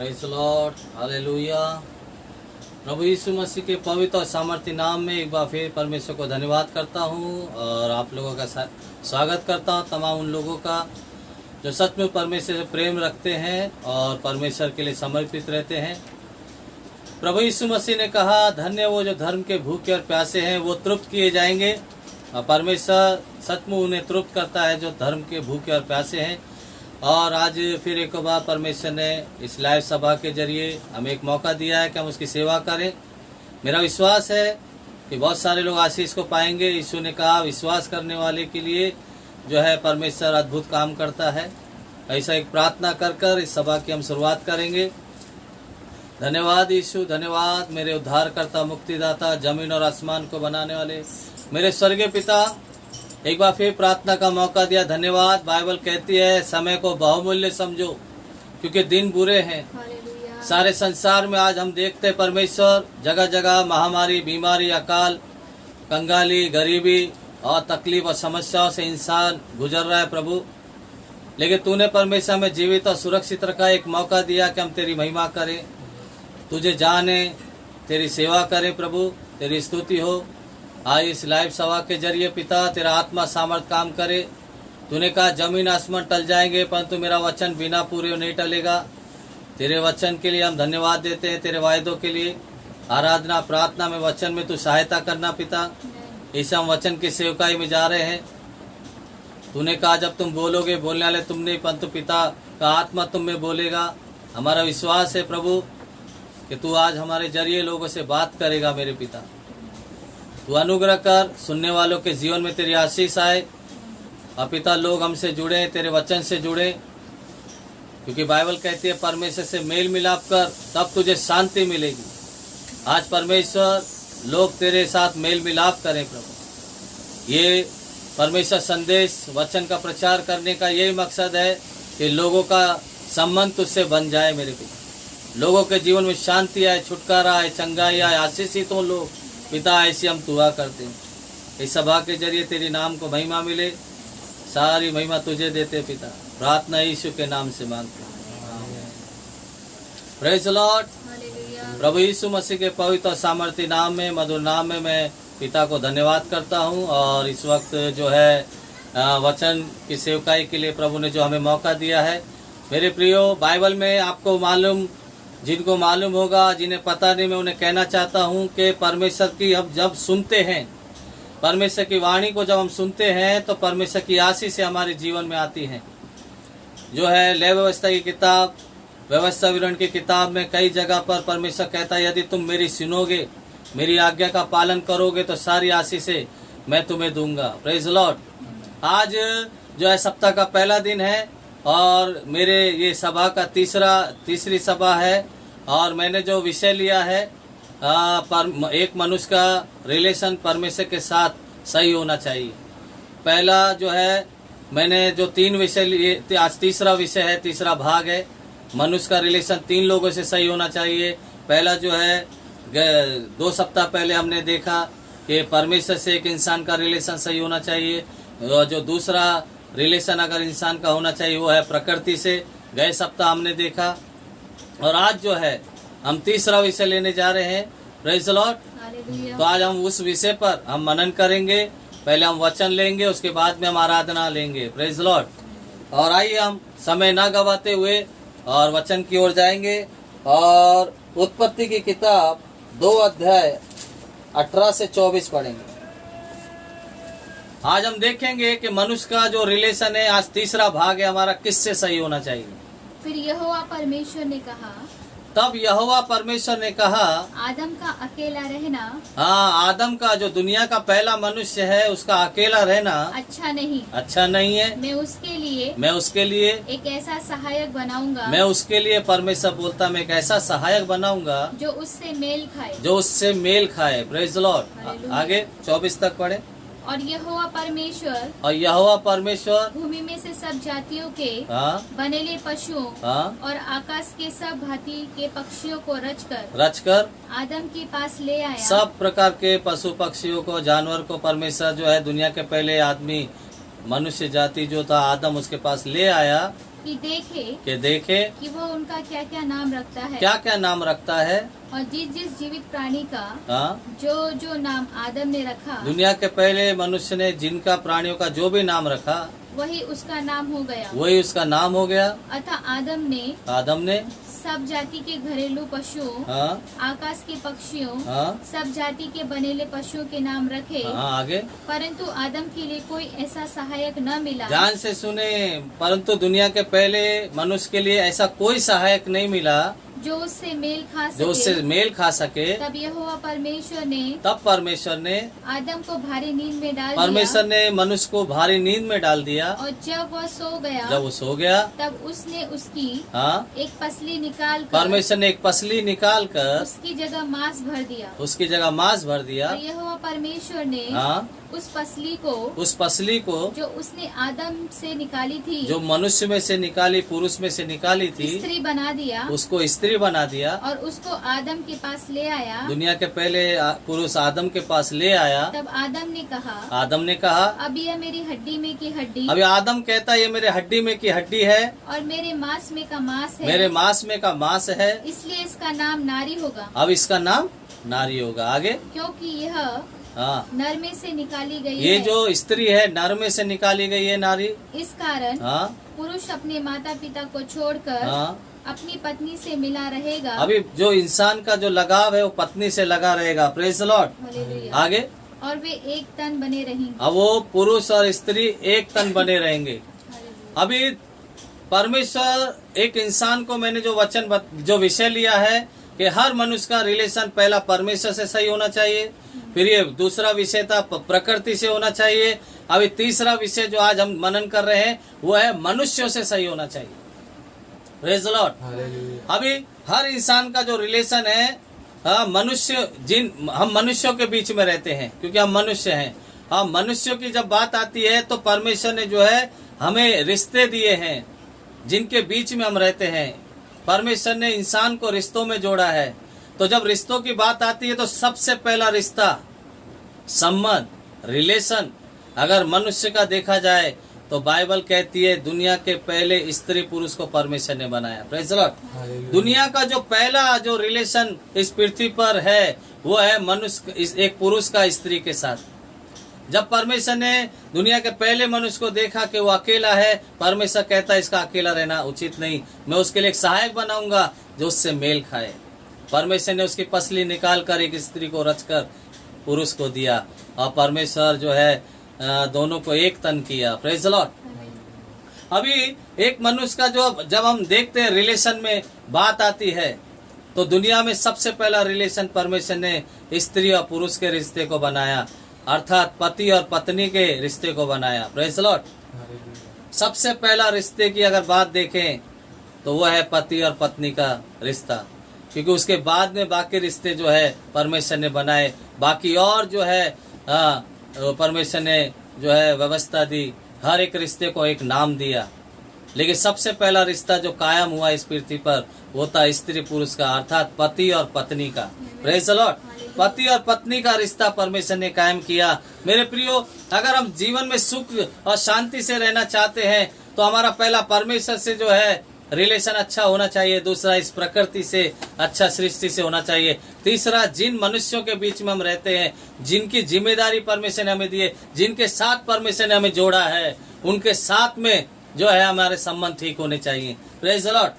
Praise the Lord, hallelujah. प्रभु यीशु मसीह के पवित्र और सामर्थ्य नाम में एक बार फिर परमेश्वर को धन्यवाद करता हूँ और आप लोगों का स्वागत करता हूँ। तमाम उन लोगों का जो सच में परमेश्वर से प्रेम रखते हैं और परमेश्वर के लिए समर्पित रहते हैं। प्रभु यीशु मसीह ने कहा, धन्य वो जो धर्म के भूखे और प्यासे हैं, वो तृप्त किए जाएंगे। और परमेश्वर सच में उन्हें तृप्त करता है जो धर्म के भूखे और प्यासे हैं। और आज फिर एक बार परमेश्वर ने इस लाइव सभा के जरिए हमें एक मौका दिया है कि हम उसकी सेवा करें। मेरा विश्वास है कि बहुत सारे लोग आशीष को पाएंगे। यीशु ने कहा, विश्वास करने वाले के लिए जो है परमेश्वर अद्भुत काम करता है। ऐसा एक प्रार्थना कर कर इस सभा की हम शुरुआत करेंगे। धन्यवाद यीशु, धन्यवाद मेरे उद्धारकर्ता, मुक्तिदाता, जमीन और आसमान को बनाने वाले मेरे स्वर्गीय पिता। एक बार फिर प्रार्थना का मौका दिया, धन्यवाद। बाइबल कहती है, समय को बहुमूल्य समझो क्योंकि दिन बुरे हैं। सारे संसार में आज हम देखते हैं परमेश्वर, जगह जगह महामारी, बीमारी, अकाल, कंगाली, गरीबी और तकलीफ और समस्याओं से इंसान गुजर रहा है प्रभु। लेकिन तूने परमेश्वर में जीवित और सुरक्षित रखा। एक मौका दिया कि हम तेरी महिमा करें, तुझे जाने, तेरी सेवा करें प्रभु, तेरी स्तुति हो। आज इस लाइव सभा के जरिए पिता तेरा आत्मा सामर्थ काम करे। तूने कहा जमीन आसमान टल जाएंगे परंतु मेरा वचन बिना पूरे नहीं टलेगा। तेरे वचन के लिए हम धन्यवाद देते हैं, तेरे वायदों के लिए। आराधना प्रार्थना में वचन में तू सहायता करना पिता। इस हम वचन की सेवकाई में जा रहे हैं। तूने कहा जब तुम बोलोगे, बोलने वाले तुम नहीं परंतु पिता का आत्मा तुम में बोलेगा। हमारा विश्वास है प्रभु कि तू आज हमारे जरिए लोगों से बात करेगा। मेरे पिता तू अनुग्रह कर, सुनने वालों के जीवन में तेरी आशीष आए। और पिता लोग हमसे जुड़े, तेरे वचन से जुड़े, क्योंकि बाइबल कहती है परमेश्वर से मेल मिलाप कर तब तुझे शांति मिलेगी। आज परमेश्वर लोग तेरे साथ मेल मिलाप करें प्रभु। ये परमेश्वर संदेश वचन का प्रचार करने का यही मकसद है कि लोगों का संबंध तुझसे बन जाए। मेरे पिता लोगों के जीवन में शांति आए, छुटकारा आए, चंगाई आए, आशीषित हो लोग पिता। ऐसी हम दुआ करते हैं। इस सभा के जरिए तेरी नाम को महिमा मिले। सारी महिमा तुझे देते पिता। प्रार्थना यीशु के नाम से मांगते हैं, प्रेज़ द लॉर्ड। प्रभु यीशु मसीह के पवित्र और सामर्थ्य नाम में, मधुर नाम में मैं पिता को धन्यवाद करता हूं। और इस वक्त जो है वचन की सेवकाई के लिए प्रभु ने जो हमें मौका दिया है। मेरे प्रियो, बाइबल में आपको मालूम, जिनको मालूम होगा, जिन्हें पता नहीं, मैं उन्हें कहना चाहता हूं कि परमेश्वर की हम जब सुनते हैं, परमेश्वर की वाणी को जब हम सुनते हैं तो परमेश्वर की आशीष से हमारे जीवन में आती है। जो है लेव व्यवस्था की किताब, व्यवस्था विवरण की किताब में कई जगह पर परमेश्वर कहता है, यदि तुम मेरी सुनोगे, मेरी आज्ञा का पालन करोगे तो सारी आशीषें मैं तुम्हें दूंगा। Praise the Lord. आज जो है सप्ताह का पहला दिन है और मेरे ये सभा का तीसरी सभा है। और मैंने जो विषय लिया है एक मनुष्य का रिलेशन परमेश्वर के साथ सही होना चाहिए। पहला जो है मैंने जो 3 विषय लिए, आज तीसरा विषय है, तीसरा भाग है। मनुष्य का रिलेशन 3 लोगों से सही होना चाहिए। पहला जो है 2 सप्ताह पहले हमने देखा कि परमेश्वर से एक इंसान का रिलेशन सही होना चाहिए। और जो दूसरा रिलेशन अगर इंसान का होना चाहिए वो है प्रकृति से, गए सप्ताह हमने देखा। और आज जो है हम तीसरा विषय लेने जा रहे हैं। Praise the Lord. तो आज हम उस विषय पर हम मनन करेंगे। पहले हम वचन लेंगे, उसके बाद में हम आराधना लेंगे। Praise the Lord. और आइए हम समय ना गवाते हुए और वचन की ओर जाएंगे। और उत्पत्ति की किताब 2 अध्याय 18 से 24 पढ़ेंगे। आज हम देखेंगे कि मनुष्य का जो रिलेशन है, आज तीसरा भाग है हमारा, किससे सही होना चाहिए। फिर यहोवा परमेश्वर ने कहा, तब यहोवा परमेश्वर ने कहा, आदम का अकेला रहना, हाँ, आदम का जो दुनिया का पहला मनुष्य है उसका अकेला रहना अच्छा नहीं है। मैं उसके लिए एक ऐसा सहायक बनाऊंगा, परमेश्वर बोलता, मैं एक ऐसा सहायक बनाऊंगा जो उससे मेल खाए। Praise the Lord. आगे 24 तक पढ़े। और यहोवा परमेश्वर भूमि में से सब जातियों के बनेले पशुओं और आकाश के सब भांति के पक्षियों को रचकर आदम के पास ले आया। सब प्रकार के पशु पक्षियों को, जानवर को परमेश्वर जो है दुनिया के पहले आदमी मनुष्य जाति जो था आदम उसके पास ले आया। कि देखे कि वो उनका क्या क्या नाम रखता है, क्या क्या नाम रखता है, और जिस जीवित प्राणी का जो नाम आदम ने रखा, दुनिया के पहले मनुष्य ने जिनका प्राणियों का जो भी नाम रखा वही उसका नाम हो गया, वही उसका नाम हो गया। अतः आदम ने सब जाति के घरेलू पशुओं, आकाश के पक्षियों, सब जाति के बनेले पशुओं के नाम रखे। आगे, परंतु आदम के लिए कोई ऐसा सहायक न मिला। ध्यान से सुने, परंतु दुनिया के पहले मनुष्य के लिए ऐसा कोई सहायक नहीं मिला जो उससे मेल खा सके। तब यहोवा परमेश्वर ने आदम को भारी नींद में डाल दिया। परमेश्वर ने मनुष्य को भारी नींद में डाल दिया, और जब वो सो गया तब उसने उसकी एक पसली निकाल कर, परमेश्वर ने एक पसली निकाल कर उसकी जगह मांस भर दिया। यहोवा परमेश्वर ने उस पसली को जो उसने आदम से निकाली थी, जो मनुष्य में से निकाली, पुरुष में से निकाली थी, स्त्री बना दिया, उसको स्त्री बना दिया, और उसको आदम के पास ले आया। दुनिया के पहले पुरुष आदम के पास ले आया। तब आदम ने कहा अब यह मेरी हड्डी में की हड्डी, अभी आदम कहता ये मेरे हड्डी में की हड्डी है, और मेरे मांस में का मांस है, इसलिए इसका नाम नारी होगा। अब इसका नाम नारी होगा। आगे, क्योंकि यह नर में से निकाली गई ये है। जो स्त्री है नर में से निकाली गई है नारी। इस कारण पुरुष अपने माता पिता को छोड़कर अपनी पत्नी से मिला रहेगा। अभी जो इंसान का जो लगाव है वो पत्नी से लगा रहेगा। Praise the Lord. आगे, और वे एक तन बने रहेंगे। अब वो पुरुष और स्त्री एक तन बने रहेंगे। अभी परमेश्वर एक इंसान को, मैंने जो विषय लिया है कि हर मनुष्य का रिलेशन पहला परमेश्वर से सही होना चाहिए, फिर ये दूसरा विषय था प्रकृति से होना चाहिए, अभी तीसरा विषय जो आज हम मनन कर रहे हैं वो है मनुष्यों से सही होना चाहिए। Praise the Lord. अभी हर इंसान का जो रिलेशन है, हम मनुष्यों के बीच में रहते हैं क्योंकि हम मनुष्य हैं। मनुष्यों की जब बात आती है तो परमेश्वर ने जो है हमें रिश्ते दिए हैं जिनके बीच में हम रहते हैं। परमेश्वर ने इंसान को रिश्तों में जोड़ा है। तो जब रिश्तों की बात आती है तो सबसे पहला रिश्ता, संबंध, रिलेशन अगर मनुष्य का देखा जाए तो बाइबल कहती है दुनिया के पहले स्त्री पुरुष को परमेश्वर ने बनाया। Praise the Lord. दुनिया का जो पहला जो रिलेशन इस पृथ्वी पर है वो है मनुष्य, एक पुरुष का स्त्री के साथ। जब परमेश्वर ने दुनिया के पहले मनुष्य को देखा कि वो अकेला है, परमेश्वर कहता है इसका अकेला रहना उचित नहीं, मैं उसके लिए एक सहायक बनाऊंगा जो उससे मेल खाए। परमेश्वर ने उसकी पसली निकाल कर एक स्त्री को रचकर पुरुष को दिया, और परमेश्वर जो है दोनों को एक तन किया। Praise the Lord. अभी एक मनुष्य का जो जब हम देखते हैं रिलेशन में बात आती है तो दुनिया में सबसे पहला रिलेशन परमेश्वर ने स्त्री और पुरुष के रिश्ते को बनाया, अर्थात पति और पत्नी के रिश्ते को बनाया। Praise the Lord. सबसे पहला रिश्ते की अगर बात देखें तो वो है पति और पत्नी का रिश्ता, क्योंकि उसके बाद में बाकी रिश्ते जो है परमेश्वर ने बनाए, बाकी और जो है परमेश्वर ने जो है व्यवस्था दी, हर एक रिश्ते को एक नाम दिया। लेकिन सबसे पहला रिश्ता जो कायम हुआ इस पृथ्वी पर वो था स्त्री पुरुष का, अर्थात पति और पत्नी का। Praise the Lord. पति और पत्नी का रिश्ता परमेश्वर ने कायम किया। मेरे प्रियो, अगर हम जीवन में सुख और शांति से रहना चाहते हैं तो हमारा पहला परमेश्वर से जो है रिलेशन अच्छा होना चाहिए, दूसरा इस प्रकृति से, अच्छा सृष्टि से होना चाहिए, तीसरा जिन मनुष्यों के बीच में हम रहते हैं, जिनकी जिम्मेदारी परमेश्वर ने हमें दी है, जिनके साथ परमेश्वर ने हमें जोड़ा है, उनके साथ में जो है हमारे संबंध ठीक होने चाहिए। Praise the Lord.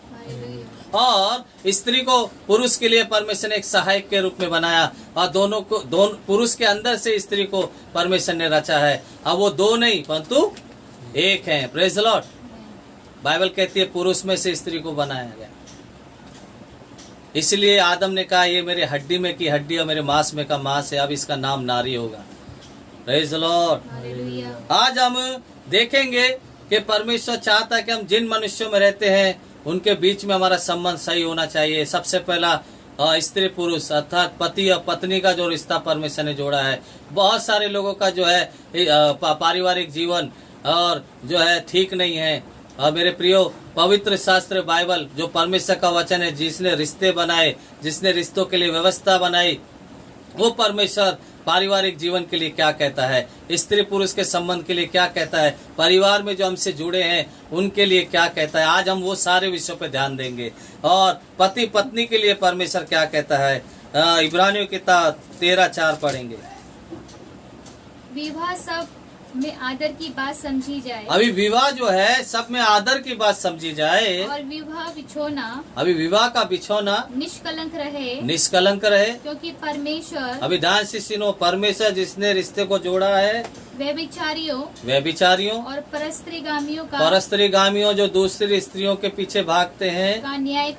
और स्त्री को पुरुष के लिए परमेश्वर ने एक सहायक के रूप में बनाया, और दोनों पुरुष के अंदर से स्त्री को परमेश्वर ने रचा है। अब वो दो नहीं परंतु एक है। Praise the Lord. बाइबल कहती है पुरुष में से स्त्री को बनाया गया, इसलिए आदम ने कहा ये मेरे हड्डी में की हड्डी और मेरे मांस में का मांस है, अब इसका नाम नारी होगा। Praise the Lord. आज हम देखेंगे कि परमेश्वर चाहता है कि हम जिन मनुष्यों में रहते हैं उनके बीच में हमारा संबंध सही होना चाहिए। सबसे पहला स्त्री पुरुष अर्थात पति और पत्नी का जो रिश्ता परमेश्वर ने जोड़ा है। बहुत सारे लोगों का जो है पारिवारिक जीवन और जो है ठीक नहीं है। और मेरे प्रियो, पवित्र शास्त्र बाइबल जो परमेश्वर का वचन है, जिसने रिश्ते बनाए, जिसने रिश्तों के लिए व्यवस्था बनाई, वो परमेश्वर पारिवारिक जीवन के लिए क्या कहता है, स्त्री पुरुष के संबंध के लिए क्या कहता है, परिवार में जो हमसे जुड़े हैं उनके लिए क्या कहता है। आज हम वो सारे विषयों पे ध्यान देंगे। और पति पत्नी के लिए परमेश्वर क्या कहता है, इब्रानियों की किताब 13:4 पढ़ेंगे। विवाह सब में आदर की बात समझी जाए। अभी विवाह जो है सब में आदर की बात समझी जाए। और विवाह बिछोना, अभी विवाह का बिछोना निष्कलंक रहे, निष्कलंक रहे, क्योंकि परमेश्वर, अभी ध्यान से सुनो, परमेश्वर जिसने रिश्ते को जोड़ा है व्यभिचारियों और परस्त्रीगामियों जो दूसरी स्त्रियों के पीछे भागते हैं का न्याय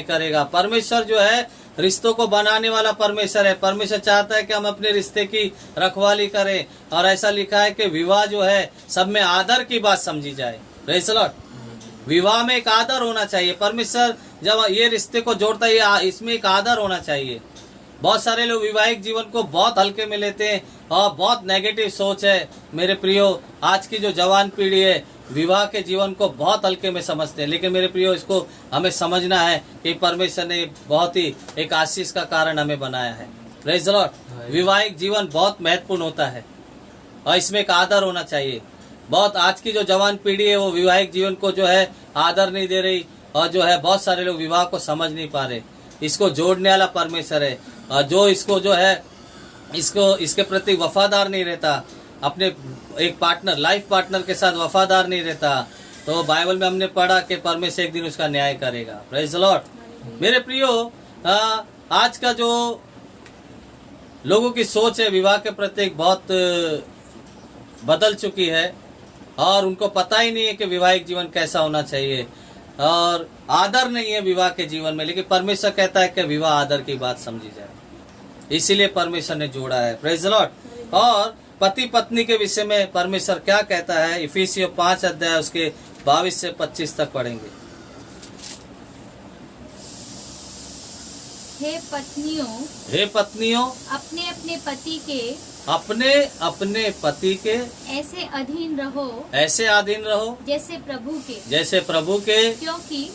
करेगा। परमेश्वर जो है रिश्तों को बनाने वाला परमेश्वर है। परमेश्वर चाहता है कि हम अपने रिश्ते की रखवाली करें। और ऐसा लिखा है कि विवाह जो है सब में आदर की बात समझी जाए। Praise the Lord. विवाह में एक आदर होना चाहिए। परमेश्वर जब ये रिश्ते को जोड़ता है इसमें एक आदर होना चाहिए। बहुत सारे लोग वैवाहिक जीवन को बहुत हल्के में लेते हैं और बहुत नेगेटिव सोच है। मेरे प्रियो, आज की जो जवान पीढ़ी है विवाह के जीवन को बहुत हल्के में समझते हैं, लेकिन मेरे प्रियो इसको हमें समझना है कि परमेश्वर ने बहुत ही एक आशीष का कारण हमें बनाया है। Praise the Lord. वैवाहिक जीवन बहुत महत्वपूर्ण होता है और इसमें एक आदर होना चाहिए। बहुत आज की जो जवान पीढ़ी है वो वैवाहिक जीवन को जो है आदर नहीं दे रही और जो है बहुत सारे लोग विवाह को समझ नहीं पा रहे। इसको जोड़ने वाला परमेश्वर है और जो इसको जो है इसके प्रति वफादार नहीं रहता, अपने एक पार्टनर लाइफ पार्टनर के साथ वफादार नहीं रहता, तो बाइबल में हमने पढ़ा कि परमेश्वर एक दिन उसका न्याय करेगा। Praise the Lord. मेरे प्रियो, आज का जो लोगों की सोच है विवाह के प्रति बहुत बदल चुकी है और उनको पता ही नहीं है कि वैवाहिक जीवन कैसा होना चाहिए और आदर नहीं है विवाह के जीवन में। लेकिन परमेश्वर कहता है कि विवाह आदर की बात समझी जाए, इसीलिए परमेश्वर ने जोड़ा है। Praise the Lord. और पति पत्नी के विषय में परमेश्वर क्या कहता है, इफिसियों 5 अध्याय उसके 22 से 25 तक पढ़ेंगे। हे पत्नियों अपने अपने पति के ऐसे अधीन रहो जैसे प्रभु के क्योंकि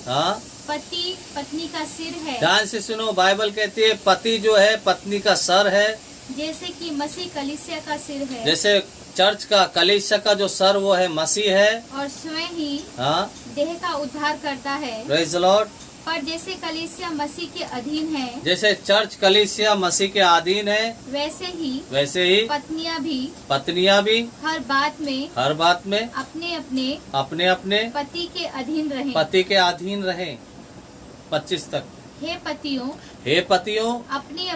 पति पत्नी का सिर है। ध्यान से सुनो, बाइबल कहती है पति जो है पत्नी का सर है, जैसे कि मसीह कलीसिया का सिर है। जैसे चर्च का कलीसिया का जो सर वो है मसीह है और स्वयं ही देह का उद्धार करता है। Praise the Lord. पर जैसे कलीसिया मसीह के अधीन है, जैसे चर्च कलीसिया मसीह के अधीन है, वैसे ही पत्नियां भी हर बात में अपने अपने पति के अधीन रहें। 25 तक। हे पतियों अपनी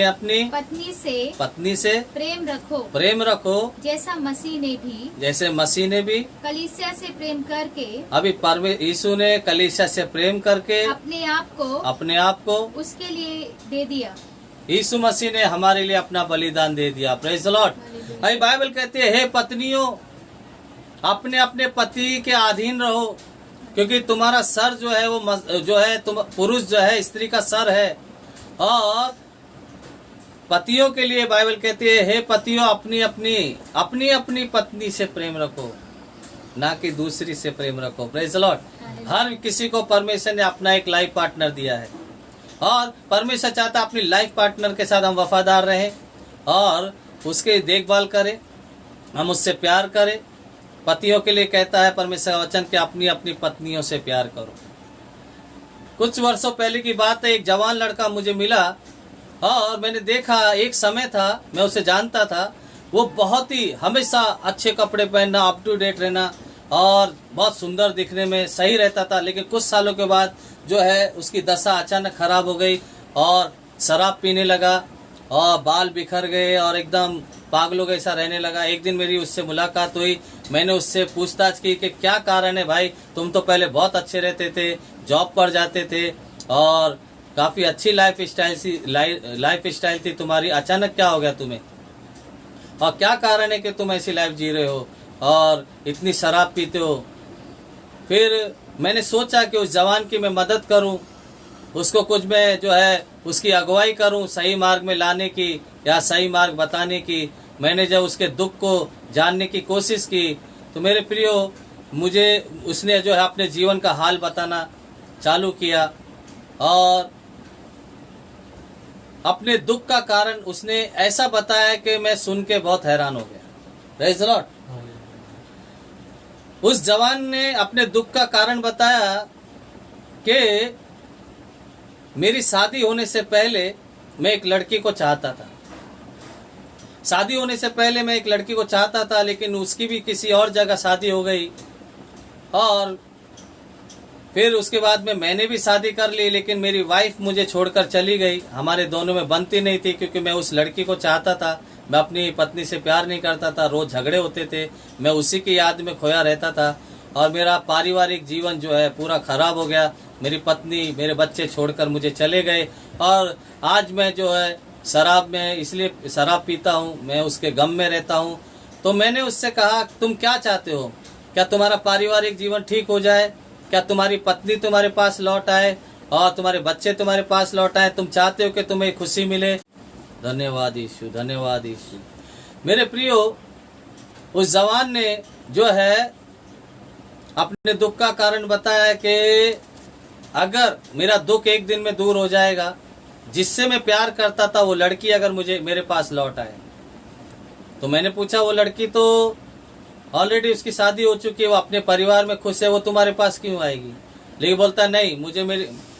अपनी पत्नी से प्रेम रखो जैसे मसीह ने भी कलीसिया से प्रेम करके, अभी यीशु ने कलीसिया से प्रेम करके अपने आप को उसके लिए दे दिया। यीशु मसीह ने हमारे लिए अपना बलिदान दे दिया। Praise the Lord. अभी बाइबल कहती है हे पत्नियों अपने अपने पति के अधीन रहो, क्योंकि तुम्हारा सर जो है वो जो है तुम पुरुष जो है स्त्री का सर है। और पतियों के लिए बाइबल कहती है हे पतियों अपनी अपनी पत्नी से प्रेम रखो, ना कि दूसरी से प्रेम रखो। Praise the Lord. हर किसी को परमेश्वर ने अपना एक लाइफ पार्टनर दिया है और परमेश्वर चाहता है अपनी लाइफ पार्टनर के साथ हम वफादार रहें और उसके देखभाल करें, हम उससे प्यार करें। पतियों के लिए कहता है परमेश्वर का वचन कि अपनी अपनी पत्नियों से प्यार करो। कुछ वर्षों पहले की बात है, एक जवान लड़का मुझे मिला और मैंने देखा, एक समय था मैं उसे जानता था, वो बहुत ही हमेशा अच्छे कपड़े पहनना, अप टू डेट रहना और बहुत सुंदर दिखने में सही रहता था। लेकिन कुछ सालों के बाद जो है उसकी दशा अचानक खराब हो गई और शराब पीने लगा और बाल बिखर गए और एकदम पागलों जैसा रहने लगा। एक दिन मेरी उससे मुलाकात हुई, मैंने उससे पूछताछ की कि क्या कारण है भाई, तुम तो पहले बहुत अच्छे रहते थे, जॉब पर जाते थे और काफी अच्छी लाइफ स्टाइल थी तुम्हारी, अचानक क्या हो गया तुम्हें और क्या कारण है कि तुम ऐसी लाइफ जी रहे हो और इतनी शराब पीते हो। फिर मैंने सोचा कि उस जवान की मैं मदद करूं, उसको कुछ मैं जो है उसकी अगुवाई करूं सही मार्ग में लाने की या सही मार्ग बताने की। मैंने जब उसके दुख को जानने की कोशिश की तो मेरे प्रियो मुझे उसने जो है अपने जीवन का हाल बताना चालू किया और अपने दुख का कारण उसने ऐसा बताया कि मैं सुन के बहुत हैरान हो गया। Praise the Lord. उस जवान ने अपने दुख का कारण बताया कि मेरी शादी होने से पहले मैं एक लड़की को चाहता था। शादी होने से पहले मैं एक लड़की को चाहता था, लेकिन उसकी भी किसी और जगह शादी हो गई, और फिर उसके बाद में मैंने भी शादी कर ली, लेकिन मेरी वाइफ मुझे छोड़कर चली गई। हमारे दोनों में बनती नहीं थी, क्योंकि मैं उस लड़की को चाहता था। मैं अपनी पत्नी से प्यार नहीं करता था, रोज झगड़े होते थे, मैं उसी की याद में खोया रहता था, और मेरा पारिवारिक जीवन जो है पूरा खराब हो गया। मेरी पत्नी, मेरे बच्चे छोड़कर मुझे चले गए, और आज मैं जो है शराब में, इसलिए शराब पीता हूँ, मैं उसके गम में रहता हूँ। तो मैंने उससे कहा, तुम क्या चाहते हो? क्या तुम्हारा पारिवारिक जीवन ठीक हो जाए? क्या तुम्हारी पत्नी तुम्हारे पास लौट आए और तुम्हारे बच्चे तुम्हारे पास लौट आए? तुम चाहते हो कि तुम्हें खुशी मिले? धन्यवाद यीशु, धन्यवाद यीशु। मेरे प्रियो, उस जवान ने जो है अपने दुख का कारण बताया कि अगर मेरा दुख एक दिन में दूर हो जाएगा, जिससे मैं प्यार करता था वो लड़की अगर मुझे मेरे पास लौट आए। तो मैंने पूछा, वो लड़की तो ऑलरेडी उसकी शादी हो चुकी है, वो अपने परिवार में खुश है, वो तुम्हारे पास क्यों आएगी? लेकिन बोलता नहीं, मुझे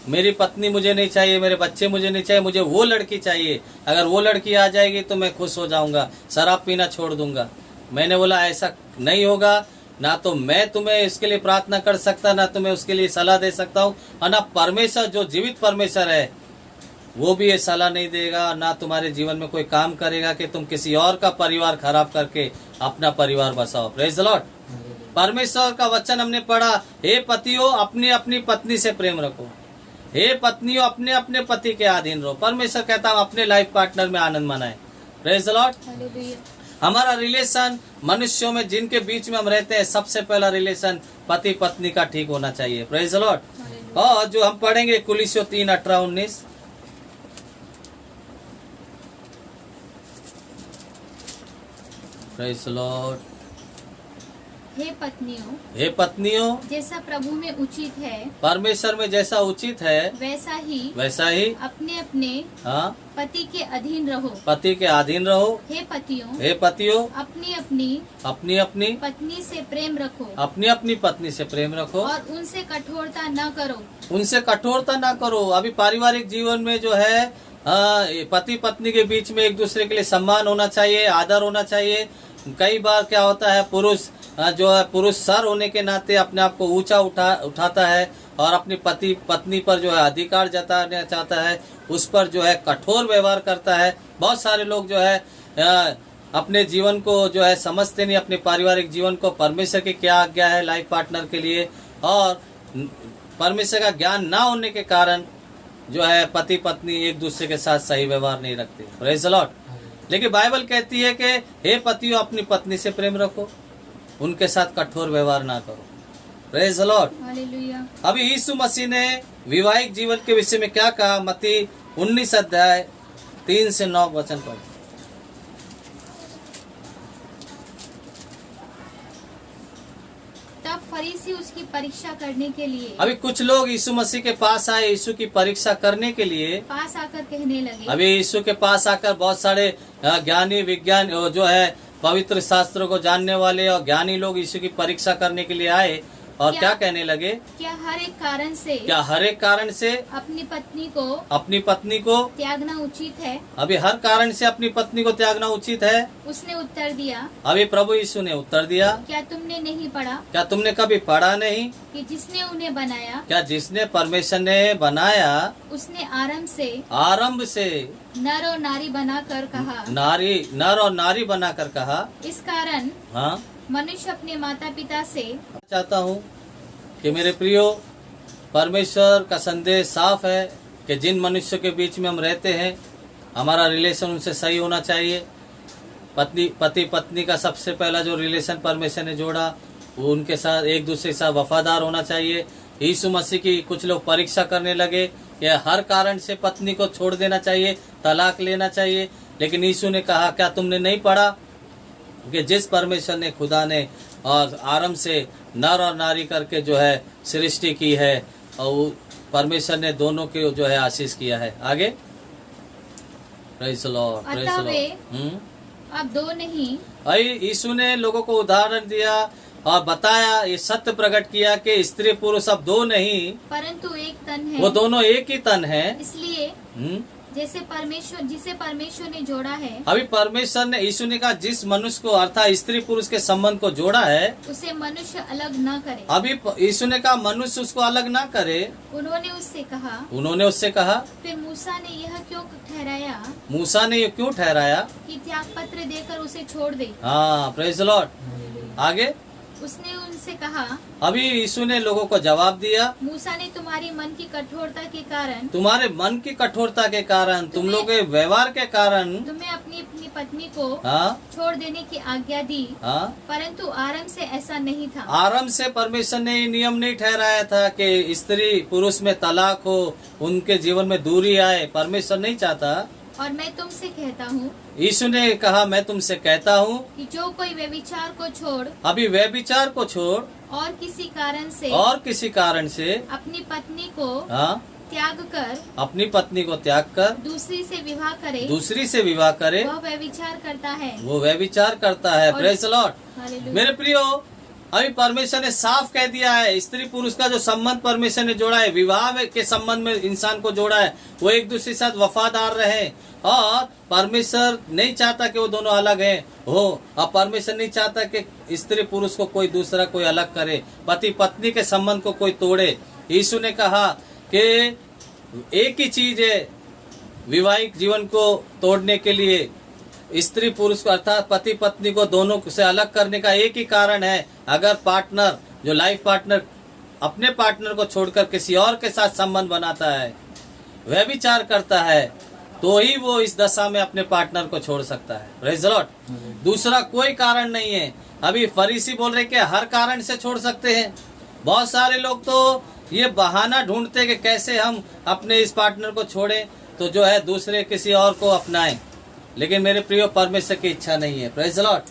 मेरी पत्नी मुझे नहीं चाहिए, मेरे बच्चे मुझे नहीं चाहिए, मुझे वो लड़की चाहिए। अगर वो लड़की आ जाएगी तो मैं खुश हो जाऊंगा, शराब पीना छोड़ दूंगा। मैंने बोला, ऐसा नहीं होगा, ना तो मैं तुम्हें इसके लिए प्रार्थना कर सकता, ना तुम्हें उसके लिए सलाह दे सकता हूँ, और ना परमेश्वर जो जीवित परमेश्वर है वो भी ये सलाह नहीं देगा, ना तुम्हारे जीवन में कोई काम करेगा कि तुम किसी और का परिवार खराब करके अपना परिवार बसाओ। Praise the Lord. परमेश्वर का वचन हमने पढ़ा, हे पतियों अपनी अपनी पत्नी से प्रेम रखो, हे पत्नियों अपने अपने पति के अधीन रहो। परमेश्वर कहता है अपने लाइफ पार्टनर में आनंद मनाएं। Praise the Lord. हमारा रिलेशन मनुष्यों में जिनके बीच में हम रहते हैं, सबसे पहला रिलेशन पति पत्नी का ठीक होना चाहिए। Praise the Lord. और जो हम पढ़ेंगे कुलिस्सियों 3:18-19। Praise the Lord. हे पत्नियों, जैसा प्रभु में उचित है, परमेश्वर में जैसा उचित है, वैसा ही अपने पति के अधीन रहो। पति के अधीन रहो। हे पतियों अपनी अपनी पत्नी से प्रेम रखो। अपनी पत्नी से प्रेम रखो, और उनसे कठोरता न करो। उनसे कठोरता ना करो। अभी पारिवारिक जीवन में जो है पति पत्नी के बीच में एक दूसरे के लिए सम्मान होना चाहिए, आदर होना चाहिए। कई बार क्या होता है, पुरुष सर होने के नाते अपने आप को ऊंचा उठाता है और अपनी पत्नी पर जो है अधिकार जताना चाहता है, उस पर जो है कठोर व्यवहार करता है। बहुत सारे लोग जो है अपने जीवन को जो है समझते नहीं, अपने पारिवारिक जीवन को, परमेश्वर की क्या आज्ञा है लाइफ पार्टनर के लिए, और परमेश्वर का ज्ञान ना होने के कारण जो है पति पत्नी एक दूसरे के साथ सही व्यवहार नहीं रखते। Praise the Lord. लेकिन बाइबल कहती है कि हे पतियों अपनी पत्नी से प्रेम रखो, उनके साथ कठोर व्यवहार ना करो। Praise the Lord. हालेलुया। अभी यीशु मसीह ने वैवाहिक जीवन के विषय में क्या कहा? मत्ती 19:3-9 वचन पढ़। तब फरीसी उसकी परीक्षा करने के लिए, अभी कुछ लोग यीशु मसीह के पास आए यीशु की परीक्षा करने के लिए, पास आकर कहने लगे। अभी यीशु के पास आकर बहुत सारे ज्ञानी विज्ञान जो है पवित्र शास्त्रों को जानने वाले और ज्ञानी लोग यीशु की परीक्षा करने के लिए आए, और क्या कहने लगे? क्या हर एक कारण से अपनी पत्नी को त्यागना उचित है? अभी हर कारण से अपनी पत्नी को त्यागना उचित है? उसने उत्तर दिया, अभी प्रभु यीशु ने उत्तर दिया, क्या तुमने नहीं पढ़ा? क्या तुमने कभी पढ़ा नहीं कि जिसने उन्हें बनाया, क्या जिसने परमेश्वर ने बनाया, उसने आरंभ से नर और नारी बनाकर कहा। नर और नारी बनाकर कहा। इस कारण हाँ, मनुष्य अपने माता पिता से। चाहता हूँ कि मेरे प्रियो, परमेश्वर का संदेश साफ है कि जिन मनुष्यों के बीच में हम रहते हैं, हमारा रिलेशन उनसे सही होना चाहिए। पति पत्नी का सबसे पहला जो रिलेशन परमेश्वर ने जोड़ा, वो उनके साथ एक दूसरे के साथ वफादार होना चाहिए। यीशु मसीह की कुछ लोग परीक्षा करने लगे कि हर कारण से पत्नी को छोड़ देना चाहिए, तलाक लेना चाहिए। लेकिन यीशु ने कहा, क्या तुमने नहीं पढ़ा कि जिस परमेश्वर ने, खुदा ने और आरंभ से नर और नारी करके जो है सृष्टि की है, और परमेश्वर ने दोनों के जो है आशीष किया है। आगे प्रेज द लॉर्ड, प्रेज अतः द वे लॉर्ड। अब दो नहीं, यीशु ने लोगों को उदाहरण दिया और बताया, ये सत्य प्रकट किया कि स्त्री पुरुष अब दो नहीं परंतु एक तन है। वो दोनों एक ही तन है। इसलिए जिसे परमेश्वर ने जोड़ा है, अभी परमेश्वर ने, यीशु ने कहा जिस मनुष्य को अर्थात स्त्री पुरुष के संबंध को जोड़ा है उसे मनुष्य अलग न करे। अभी यीशु ने कहा मनुष्य उसको अलग ना करे। उन्होंने उससे कहा फिर मूसा ने यह क्यों ठहराया, मूसा ने ये क्यों ठहराया कि त्याग पत्र देकर उसे छोड़ दे। हाँ, प्रेज द लॉर्ड। आगे उसने उनसे कहा, अभी यीशु ने लोगों को जवाब दिया, मूसा ने तुम्हारी मन की कठोरता के कारण, तुम्हारे मन की कठोरता के कारण, तुम लोग के व्यवहार के कारण तुम्हें अपनी पत्नी को हाँ छोड़ देने की आज्ञा दी। हाँ, परंतु आरंभ से ऐसा नहीं था। आरंभ से परमेश्वर ने ये नियम नहीं ठहराया था कि स्त्री पुरुष में तलाक हो, उनके जीवन में दूरी आए। परमेश्वर नहीं चाहता। और मैं तुमसे कहता हूँ, यीशु ने कहा मैं तुमसे कहता हूँ कि जो कोई व्यभिचार को छोड़, अभी व्यभिचार को छोड़ और किसी कारण से अपनी पत्नी को हाँ त्याग कर, अपनी पत्नी को त्याग कर दूसरी से विवाह करे, वह व्यभिचार करता है। Praise the Lord. हालेलुया। मेरे प्रियो, अभी परमेश्वर ने साफ कह दिया है, स्त्री पुरुष का जो संबंध परमेश्वर ने जोड़ा है, विवाह के संबंध में इंसान को जोड़ा है, वो एक दूसरे के साथ वफादार रहे। और परमेश्वर नहीं चाहता कि वो दोनों अलग हो। और परमेश्वर नहीं चाहता कि स्त्री पुरुष को कोई दूसरा कोई अलग करे, पति पत्नी के संबंध को कोई तोड़े। यीशु ने कहा कि एक ही चीज है वैवाहिक जीवन को तोड़ने के लिए, स्त्री पुरुष को अर्थात पति पत्नी को दोनों से अलग करने का एक ही कारण है। अगर पार्टनर, जो लाइफ पार्टनर अपने पार्टनर को छोड़कर किसी और के साथ संबंध बनाता है, व्यभिचार करता है, तो ही वो इस दशा में अपने पार्टनर को छोड़ सकता है। Praise the Lord. दूसरा कोई कारण नहीं है। अभी फरीसी बोल रहे कि हर कारण से छोड़ सकते हैं। बहुत सारे लोग तो ये बहाना ढूंढते कि कैसे हम अपने इस पार्टनर को छोड़ें, तो जो है दूसरे किसी और को अपनाएं। लेकिन मेरे प्रियो, परमेश्वर की इच्छा नहीं है। Praise the Lord.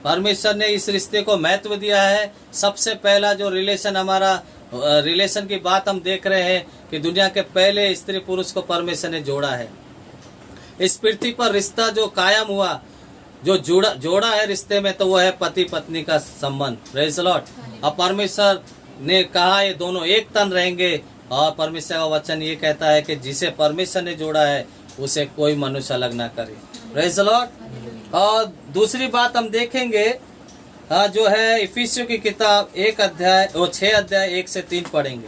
परमेश्वर ने इस रिश्ते को महत्व दिया है। सबसे पहला जो रिलेशन, हमारा रिलेशन की बात हम देख रहे हैं कि दुनिया के पहले स्त्री पुरुष को परमेश्वर ने जोड़ा है। इस पृथ्वी पर रिश्ता जो कायम हुआ, जो जोड़ा है रिश्ते में, तो वो है पति पत्नी का संबंध। Praise the Lord. और परमेश्वर ने कहा ये दोनों एक तन रहेंगे। और परमेश्वर का वचन ये कहता है कि जिसे परमेश्वर ने जोड़ा है उसे कोई मनुष्य अलग ना करे। Praise the Lord. और दूसरी बात हम देखेंगे जो है इफिसियों की किताब 6 अध्याय 1 से 3 पढ़ेंगे।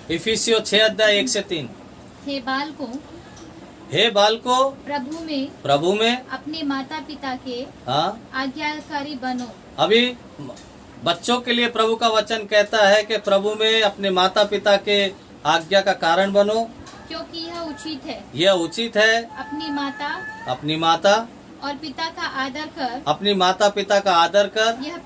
इफिसियों 6 अध्याय 1 से 3। हे बालको प्रभु में अपने माता पिता के आज्ञाकारी बनो। अभी बच्चों के लिए प्रभु का वचन कहता है कि प्रभु में अपने माता पिता के आज्ञा का कारण बनो, क्योंकि यह उचित है। अपनी माता और पिता का आदर कर, अपनी माता पिता का आदर कर, यह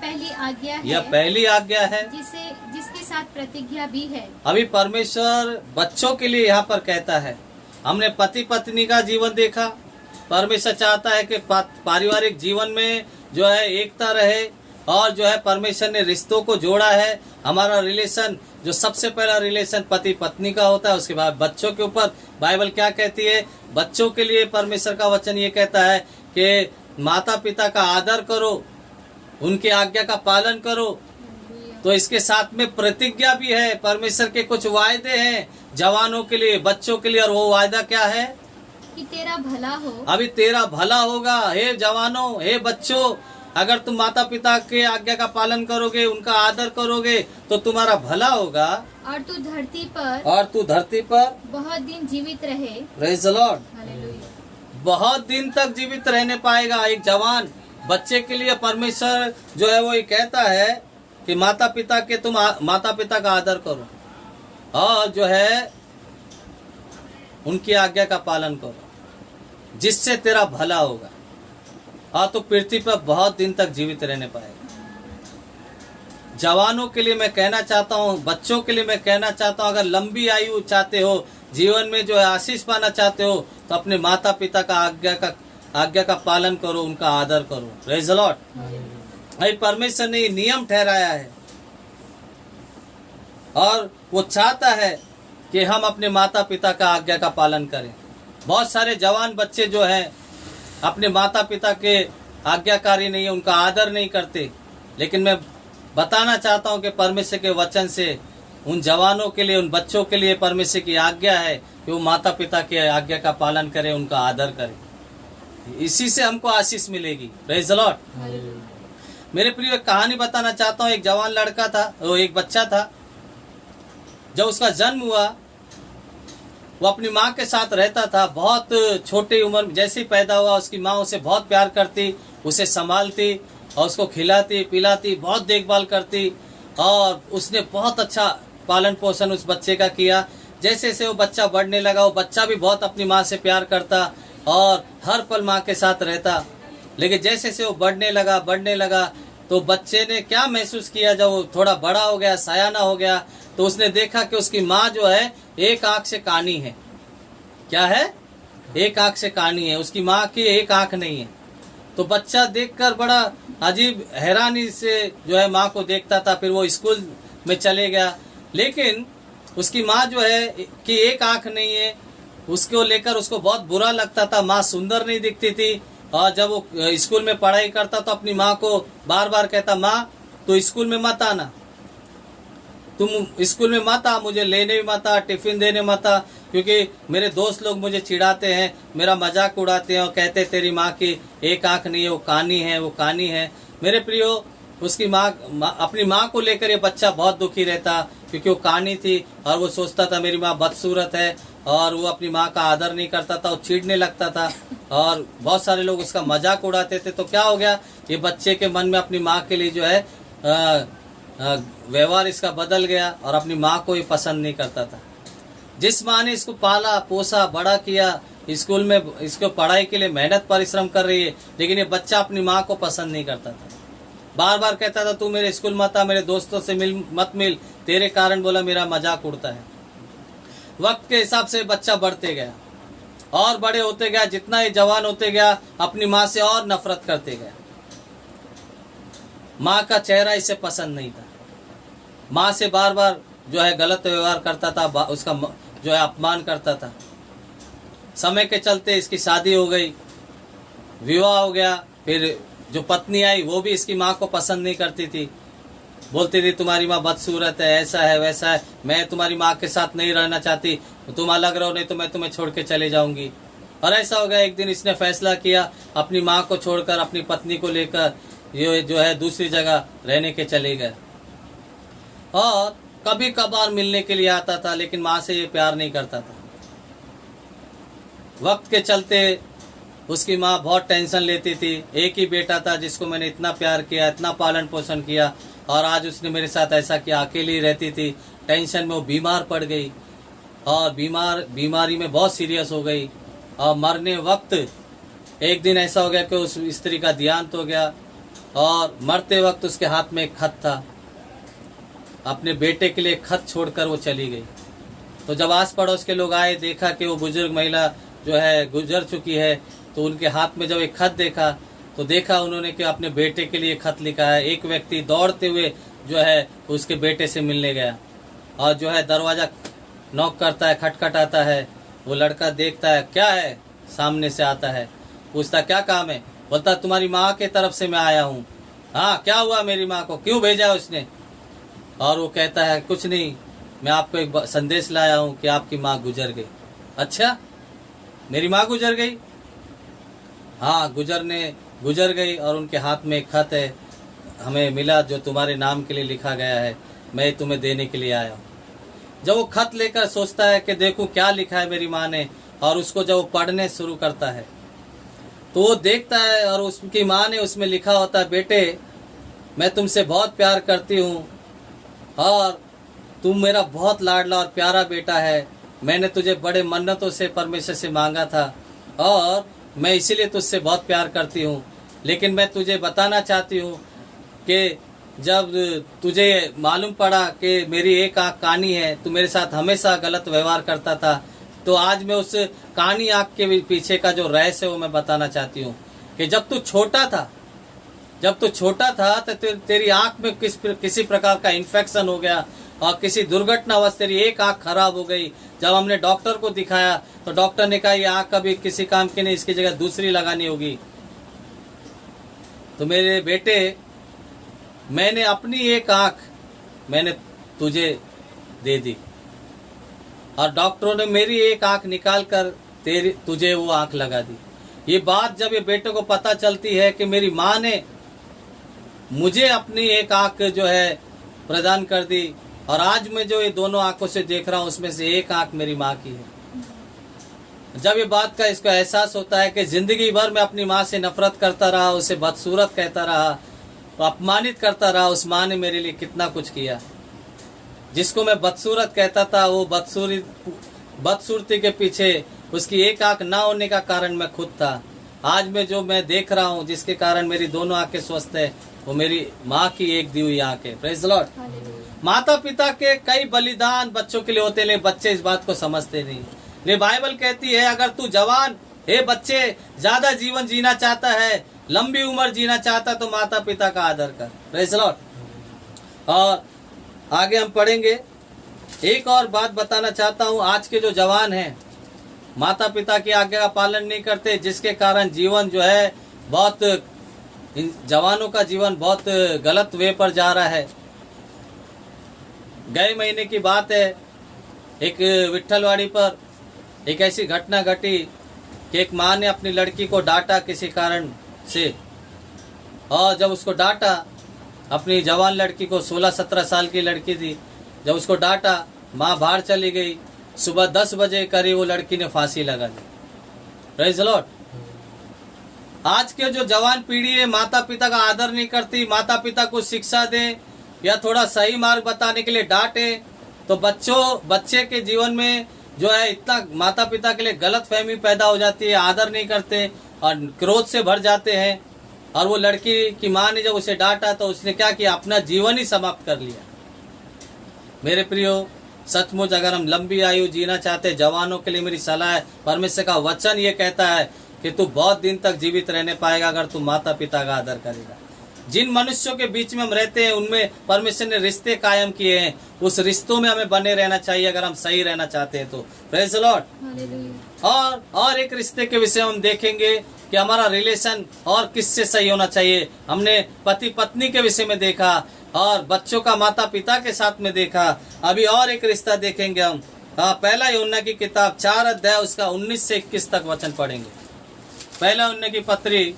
पहली आज्ञा है जिसके साथ प्रतिज्ञा भी है। अभी परमेश्वर बच्चों के लिए यहाँ पर कहता है। हमने पति पत्नी का जीवन देखा। परमेश्वर चाहता है कि पारिवारिक जीवन में जो है एकता रहे, और जो है परमेश्वर ने रिश्तों को जोड़ा है। हमारा रिलेशन, जो सबसे पहला रिलेशन पति पत्नी का होता है, उसके बाद बच्चों के ऊपर बाइबल क्या कहती है, बच्चों के लिए परमेश्वर का वचन ये कहता है कि माता पिता का आदर करो, उनकी आज्ञा का पालन करो। तो इसके साथ में प्रतिज्ञा भी है। परमेश्वर के कुछ वायदे हैं जवानों के लिए, बच्चों के लिए, और वो वायदा क्या है कि तेरा भला हो। अभी तेरा भला होगा। हे जवानों, हे बच्चों, अगर तुम माता पिता के आज्ञा का पालन करोगे, उनका आदर करोगे, तो तुम्हारा भला होगा। और तू धरती पर बहुत दिन जीवित रहे। Praise the Lord. बहुत दिन तक जीवित रहने पाएगा। एक जवान बच्चे के लिए परमेश्वर जो है वो ये कहता है कि तुम माता पिता का आदर करो, और जो है उनकी आज्ञा का पालन करो, जिससे तेरा भला होगा। हाँ, तो पृथ्वी पर बहुत दिन तक जीवित रहने पाएगा। जवानों के लिए मैं कहना चाहता हूँ, बच्चों के लिए मैं कहना चाहता हूँ, अगर लंबी आयु चाहते हो, जीवन में जो है आशीष पाना चाहते हो, तो अपने माता पिता का आज्ञा का पालन करो, उनका आदर करो। Praise the Lord. परमेश्वर ने नियम ठहराया है। और वो चाहता है कि हम अपने माता पिता का आज्ञा का पालन करें। बहुत सारे जवान बच्चे जो हैं अपने माता पिता के आज्ञाकारी नहीं है, उनका आदर नहीं करते। लेकिन मैं बताना चाहता हूं कि परमेश्वर के वचन से उन जवानों के लिए, उन बच्चों के लिए परमेश्वर की आज्ञा है कि वो माता पिता की आज्ञा का पालन करें, उनका आदर करें। इसी से हमको आशीष मिलेगी। Praise the Lord. मेरे प्रिय, एक कहानी बताना चाहता हूँ। एक जवान लड़का था, वो एक बच्चा था। जब उसका जन्म हुआ, वो अपनी माँ के साथ रहता था। बहुत छोटी उम्र में जैसे ही पैदा हुआ, उसकी माँ उसे बहुत प्यार करती, उसे संभालती और उसको खिलाती पिलाती, बहुत देखभाल करती। और उसने बहुत अच्छा पालन पोषण उस बच्चे का किया। जैसे जैसे वो बच्चा बढ़ने लगा, वो बच्चा भी बहुत अपनी माँ से प्यार करता और हर पल माँ के साथ रहता। लेकिन जैसे जैसे वो बढ़ने लगा तो बच्चे ने क्या महसूस किया, जब वो थोड़ा बड़ा हो गया, सयाना हो गया, तो उसने देखा कि उसकी माँ जो है एक आंख से कानी है। क्या है? एक आंख से कानी है। उसकी माँ की एक आंख नहीं है। तो बच्चा देखकर बड़ा अजीब हैरानी से जो है माँ को देखता था। फिर वो स्कूल में चले गया, लेकिन उसकी माँ जो है कि एक आंख नहीं है, उसको लेकर उसको बहुत बुरा लगता था। माँ सुंदर नहीं दिखती थी। और जब वो स्कूल में पढ़ाई करता तो अपनी माँ को बार बार कहता, माँ तो स्कूल में मत आना, तुम स्कूल में मत आ, मुझे लेने भी मत आ, टिफिन देने मत आ, क्योंकि मेरे दोस्त लोग मुझे चिढ़ाते हैं, मेरा मजाक उड़ाते हैं और कहते हैं तेरी माँ की एक आंख नहीं है, वो कानी है, वो कानी है। मेरे प्रियो, उसकी माँ अपनी माँ को लेकर ये बच्चा बहुत दुखी रहता, क्योंकि वो कानी थी और वो सोचता था मेरी माँ बदसूरत है, और वो अपनी माँ का आदर नहीं करता था, वो चिढ़ने लगता था और बहुत सारे लोग उसका मजाक उड़ाते थे। तो क्या हो गया, ये बच्चे के मन में अपनी माँ के लिए जो है व्यवहार इसका बदल गया और अपनी माँ को ये पसंद नहीं करता था। जिस माँ ने इसको पाला पोसा बड़ा किया, स्कूल में इसको पढ़ाई के लिए मेहनत परिश्रम कर रही है, लेकिन ये बच्चा अपनी माँ को पसंद नहीं करता था। बार बार कहता था तू मेरे स्कूल मत आ, मेरे दोस्तों से मत मिल, तेरे कारण बोला मेरा मजाक उड़ता है। वक्त के हिसाब से बच्चा बढ़ते गया और बड़े होते गया। जितना ही जवान होते गया, अपनी माँ से और नफरत करते गया। माँ का चेहरा इसे पसंद नहीं था। माँ से बार बार जो है गलत व्यवहार करता था, उसका जो है अपमान करता था। समय के चलते इसकी शादी हो गई, विवाह हो गया। फिर जो पत्नी आई वो भी इसकी माँ को पसंद नहीं करती थी, बोलती थी तुम्हारी माँ बदसूरत है, ऐसा है वैसा है, मैं तुम्हारी माँ के साथ नहीं रहना चाहती, तुम अलग रहो, नहीं तो मैं तुम्हें छोड़ के चले जाऊंगी। और ऐसा हो गया, एक दिन इसने फैसला किया अपनी माँ को छोड़कर अपनी पत्नी को लेकर ये जो है दूसरी जगह रहने के चले गए। और कभी कभार मिलने के लिए आता था, लेकिन माँ से ये प्यार नहीं करता था। वक्त के चलते उसकी माँ बहुत टेंशन लेती थी। एक ही बेटा था जिसको मैंने इतना प्यार किया, इतना पालन पोषण किया, और आज उसने मेरे साथ ऐसा किया। अकेली रहती थी, टेंशन में वो बीमार पड़ गई और बीमारी में बहुत सीरियस हो गई। और मरने वक्त एक दिन ऐसा हो गया कि उस स्त्री का देहांत हो गया, और मरते वक्त उसके हाथ में एक खत था। अपने बेटे के लिए खत छोड़कर वो चली गई। तो जब आस पड़ोस के लोग आए, देखा कि वो बुजुर्ग महिला जो है गुजर चुकी है, तो उनके हाथ में जब एक खत देखा तो देखा उन्होंने कि अपने बेटे के लिए खत लिखा है। एक व्यक्ति दौड़ते हुए जो है उसके बेटे से मिलने गया और जो है दरवाजा नॉक करता है, खटखटाता है। वो लड़का देखता है, क्या है, सामने से आता है, पूछता क्या काम है, बोलता तुम्हारी माँ के तरफ से मैं आया हूँ। हाँ, क्या हुआ, मेरी माँ को क्यों भेजा उसने? और वो कहता है कुछ नहीं, मैं आपको एक संदेश लाया हूँ कि आपकी माँ गुजर गई। अच्छा, मेरी माँ गुजर गई? हाँ, गुजर गई, और उनके हाथ में एक खत है, हमें मिला जो तुम्हारे नाम के लिए लिखा गया है, मैं तुम्हें देने के लिए आया हूँ। जब वो खत लेकर सोचता है कि देखूं क्या लिखा है मेरी माँ ने, और उसको जब वो पढ़ने शुरू करता है तो वो देखता है और उसकी माँ ने उसमें लिखा होता है, बेटे मैं तुमसे बहुत प्यार करती हूँ और तुम मेरा बहुत लाडला और प्यारा बेटा है। मैंने तुझे बड़े मन्नतों से परमेश्वर से मांगा था और मैं इसीलिए तुझसे बहुत प्यार करती हूँ। लेकिन मैं तुझे बताना चाहती हूँ कि जब तुझे मालूम पड़ा कि मेरी एक आँख कानी है, तू मेरे साथ हमेशा गलत व्यवहार करता था, तो आज मैं उस कानी आँख के पीछे का जो रहस्य है वो मैं बताना चाहती हूँ कि जब तू छोटा था तो तेरी आँख में किसी प्रकार का इन्फेक्शन हो गया और किसी दुर्घटनावश तेरी एक आंख खराब हो गई, जब हमने डॉक्टर को दिखाया तो डॉक्टर ने कहा ये आंख कभी किसी काम की नहीं, इसकी जगह दूसरी लगानी होगी। तो मेरे बेटे, मैंने अपनी एक आंख मैंने तुझे दे दी और डॉक्टरों ने मेरी एक आंख निकाल कर तुझे वो आंख लगा दी। ये बात जब ये बेटे को पता चलती है कि मेरी माँ ने मुझे अपनी एक आंख जो है प्रदान कर दी और आज मैं जो ये दोनों आंखों से देख रहा हूँ उसमें से एक आंख मेरी माँ की है। जब ये बात का इसको एहसास होता है कि जिंदगी भर मैं अपनी माँ से नफरत करता रहा, उसे बदसूरत कहता रहा, अपमानित करता रहा, उस माँ ने मेरे लिए कितना कुछ किया। जिसको मैं बदसूरत कहता था वो बदसूरती के पीछे उसकी एक आंख ना होने का कारण मैं खुद था। आज मैं देख रहा हूँ जिसके कारण मेरी दोनों आंखें स्वस्थ है, वो मेरी माँ की एक दी हुई आंख है। Praise the Lord. माता पिता के कई बलिदान बच्चों के लिए होते, लेकिन बच्चे इस बात को समझते नहीं। ये बाइबल कहती है अगर तू जवान, हे बच्चे, ज्यादा जीवन जीना चाहता है, लंबी उम्र जीना चाहता तो माता पिता का आदर कर। Praise the Lord. और आगे हम पढ़ेंगे। एक और बात बताना चाहता हूँ, आज के जो जवान हैं माता पिता की आज्ञा का पालन नहीं करते, जिसके कारण जीवन जो है बहुत, इन जवानों का जीवन बहुत गलत वे पर जा रहा है। गए महीने की बात है, एक विट्ठलवाड़ी पर एक ऐसी घटना घटी कि एक माँ ने अपनी लड़की को डांटा किसी कारण से, और जब उसको डांटा, अपनी जवान लड़की को 16-17 साल की लड़की थी, जब उसको डांटा माँ बाहर चली गई। सुबह 10 बजे करीब वो लड़की ने फांसी लगा दी। Praise the Lord. आज के जो जवान पीढ़ी है माता पिता का आदर नहीं करती, माता पिता को शिक्षा दे या थोड़ा सही मार्ग बताने के लिए डांटे तो बच्चे के जीवन में जो है इतना माता पिता के लिए गलत फहमी पैदा हो जाती है, आदर नहीं करते और क्रोध से भर जाते हैं। और वो लड़की की माँ ने जब उसे डांटा तो उसने क्या किया, अपना जीवन ही समाप्त कर लिया। मेरे प्रियो, सचमुच अगर हम लंबी आयु जीना चाहते, जवानों के लिए मेरी सलाह है, परमेश्वर का वचन ये कहता है कि तू बहुत दिन तक जीवित रहने पाएगा अगर तू माता पिता का आदर करेगा। जिन मनुष्यों के बीच में हम रहते हैं उनमें परमेश्वर ने रिश्ते कायम किए हैं, उस रिश्तों में हमें बने रहना चाहिए अगर हम सही रहना चाहते हैं तो। Praise the Lord. और एक रिश्ते के विषय हम देखेंगे कि हमारा रिलेशन और किससे सही होना चाहिए। हमने पति पत्नी के विषय में देखा और बच्चों का माता पिता के साथ में देखा। अभी और एक रिश्ता देखेंगे हम। पहला यूहन्ना की किताब 4 अध्याय उसका 19 से 21 तक वचन पढ़ेंगे। पहला यूहन्ना की पत्री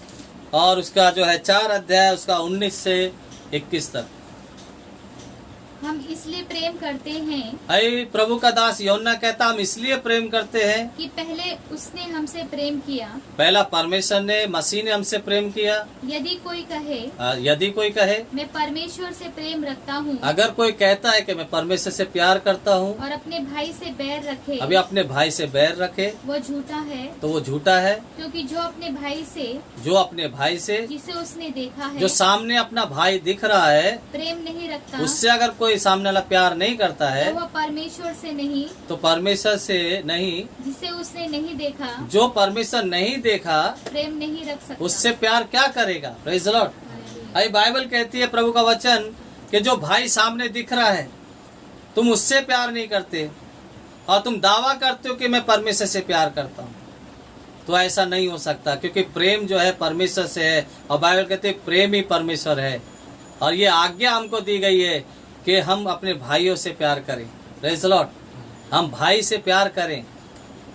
और उसका जो है 4 अध्याय उसका 19 से 21 तक। हम इसलिए प्रेम करते हैं, अरे प्रभु का दास यूहन्ना कहता हम इसलिए प्रेम करते हैं कि पहले उसने हमसे प्रेम किया। पहला परमेश्वर ने, मसीह ने हमसे प्रेम किया। यदि कोई कहे मैं परमेश्वर से प्रेम रखता हूँ, अगर कोई कहता है कि मैं परमेश्वर से प्यार करता हूँ और अपने भाई से बैर रखे, अभी अपने भाई से बैर रखे, वो झूठा है। तो वो झूठा है, क्योंकि जो अपने भाई से जिसे उसने देखा है, जो सामने अपना भाई दिख रहा है, प्रेम नहीं रखता, उससे अगर कोई सामने वाला प्यार नहीं करता है तो वह परमेश्वर से नहीं, तो परमेश्वर से नहीं, जिसे उसने नहीं देखा, जो परमेश्वर नहीं देखा, प्रेम नहीं रख सकता, उससे प्यार क्या करेगा। Praise the Lord. I Bible कहती है प्रभु का वचन कि जो भाई सामने दिख रहा है तुम उससे प्यार नहीं करते और तुम दावा करते हो कि मैं परमेश्वर से प्यार करता हूँ, तो ऐसा नहीं हो सकता, क्योंकि प्रेम जो है परमेश्वर से है और बाइबल कहती है प्रेम ही परमेश्वर है। और ये आज्ञा हमको दी गई है कि हम अपने भाइयों से प्यार करें। Praise the Lord. हम भाई से प्यार करें।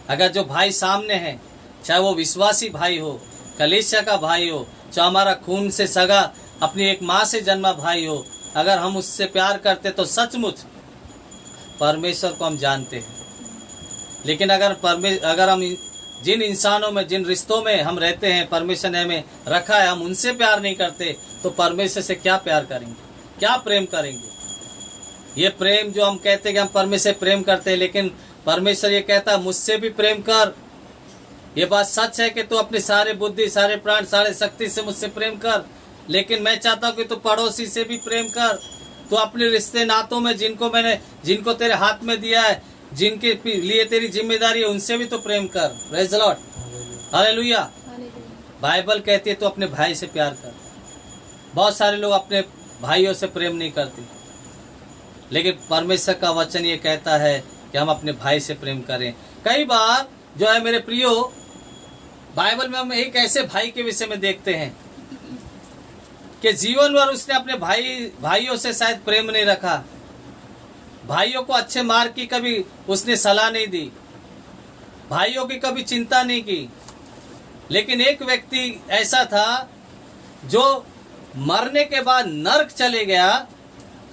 अगर जो भाई सामने है, चाहे वो विश्वासी भाई हो, कलीसिया का भाई हो, चाहे हमारा खून से सगा अपनी एक माँ से जन्मा भाई हो, अगर हम उससे प्यार करते तो सचमुच परमेश्वर को हम जानते हैं। लेकिन अगर हम जिन इंसानों में, जिन रिश्तों में हम रहते हैं, परमेश्वर ने हमें रखा है, हम उनसे प्यार नहीं करते तो परमेश्वर से क्या प्यार करेंगे, क्या प्रेम करेंगे। ये प्रेम जो हम कहते हैं कि हम परमेश्वर से प्रेम करते हैं, लेकिन परमेश्वर ये कहता है मुझसे भी प्रेम कर। ये बात सच है कि तू अपनी सारे बुद्धि, सारे प्राण, सारे शक्ति से मुझसे प्रेम कर, लेकिन मैं चाहता हूँ कि तू पड़ोसी से भी प्रेम कर। तू अपने रिश्ते नातों में जिनको तेरे हाथ में दिया है, जिनके लिए तेरी जिम्मेदारी है, उनसे भी तो प्रेम कर। Praise the Lord. Hallelujah. Bible कहती है तू अपने भाई से प्यार कर। बहुत सारे लोग अपने भाइयों से प्रेम नहीं करते, लेकिन परमेश्वर का वचन ये कहता है कि हम अपने भाई से प्रेम करें। कई बार जो है मेरे प्रियो, बाइबल में हम एक ऐसे भाई के विषय में देखते हैं कि जीवन भर उसने अपने भाइयों से शायद प्रेम नहीं रखा, भाइयों को अच्छे मार्ग की कभी उसने सलाह नहीं दी, भाइयों की कभी चिंता नहीं की। लेकिन एक व्यक्ति ऐसा था जो मरने के बाद नरक चले गया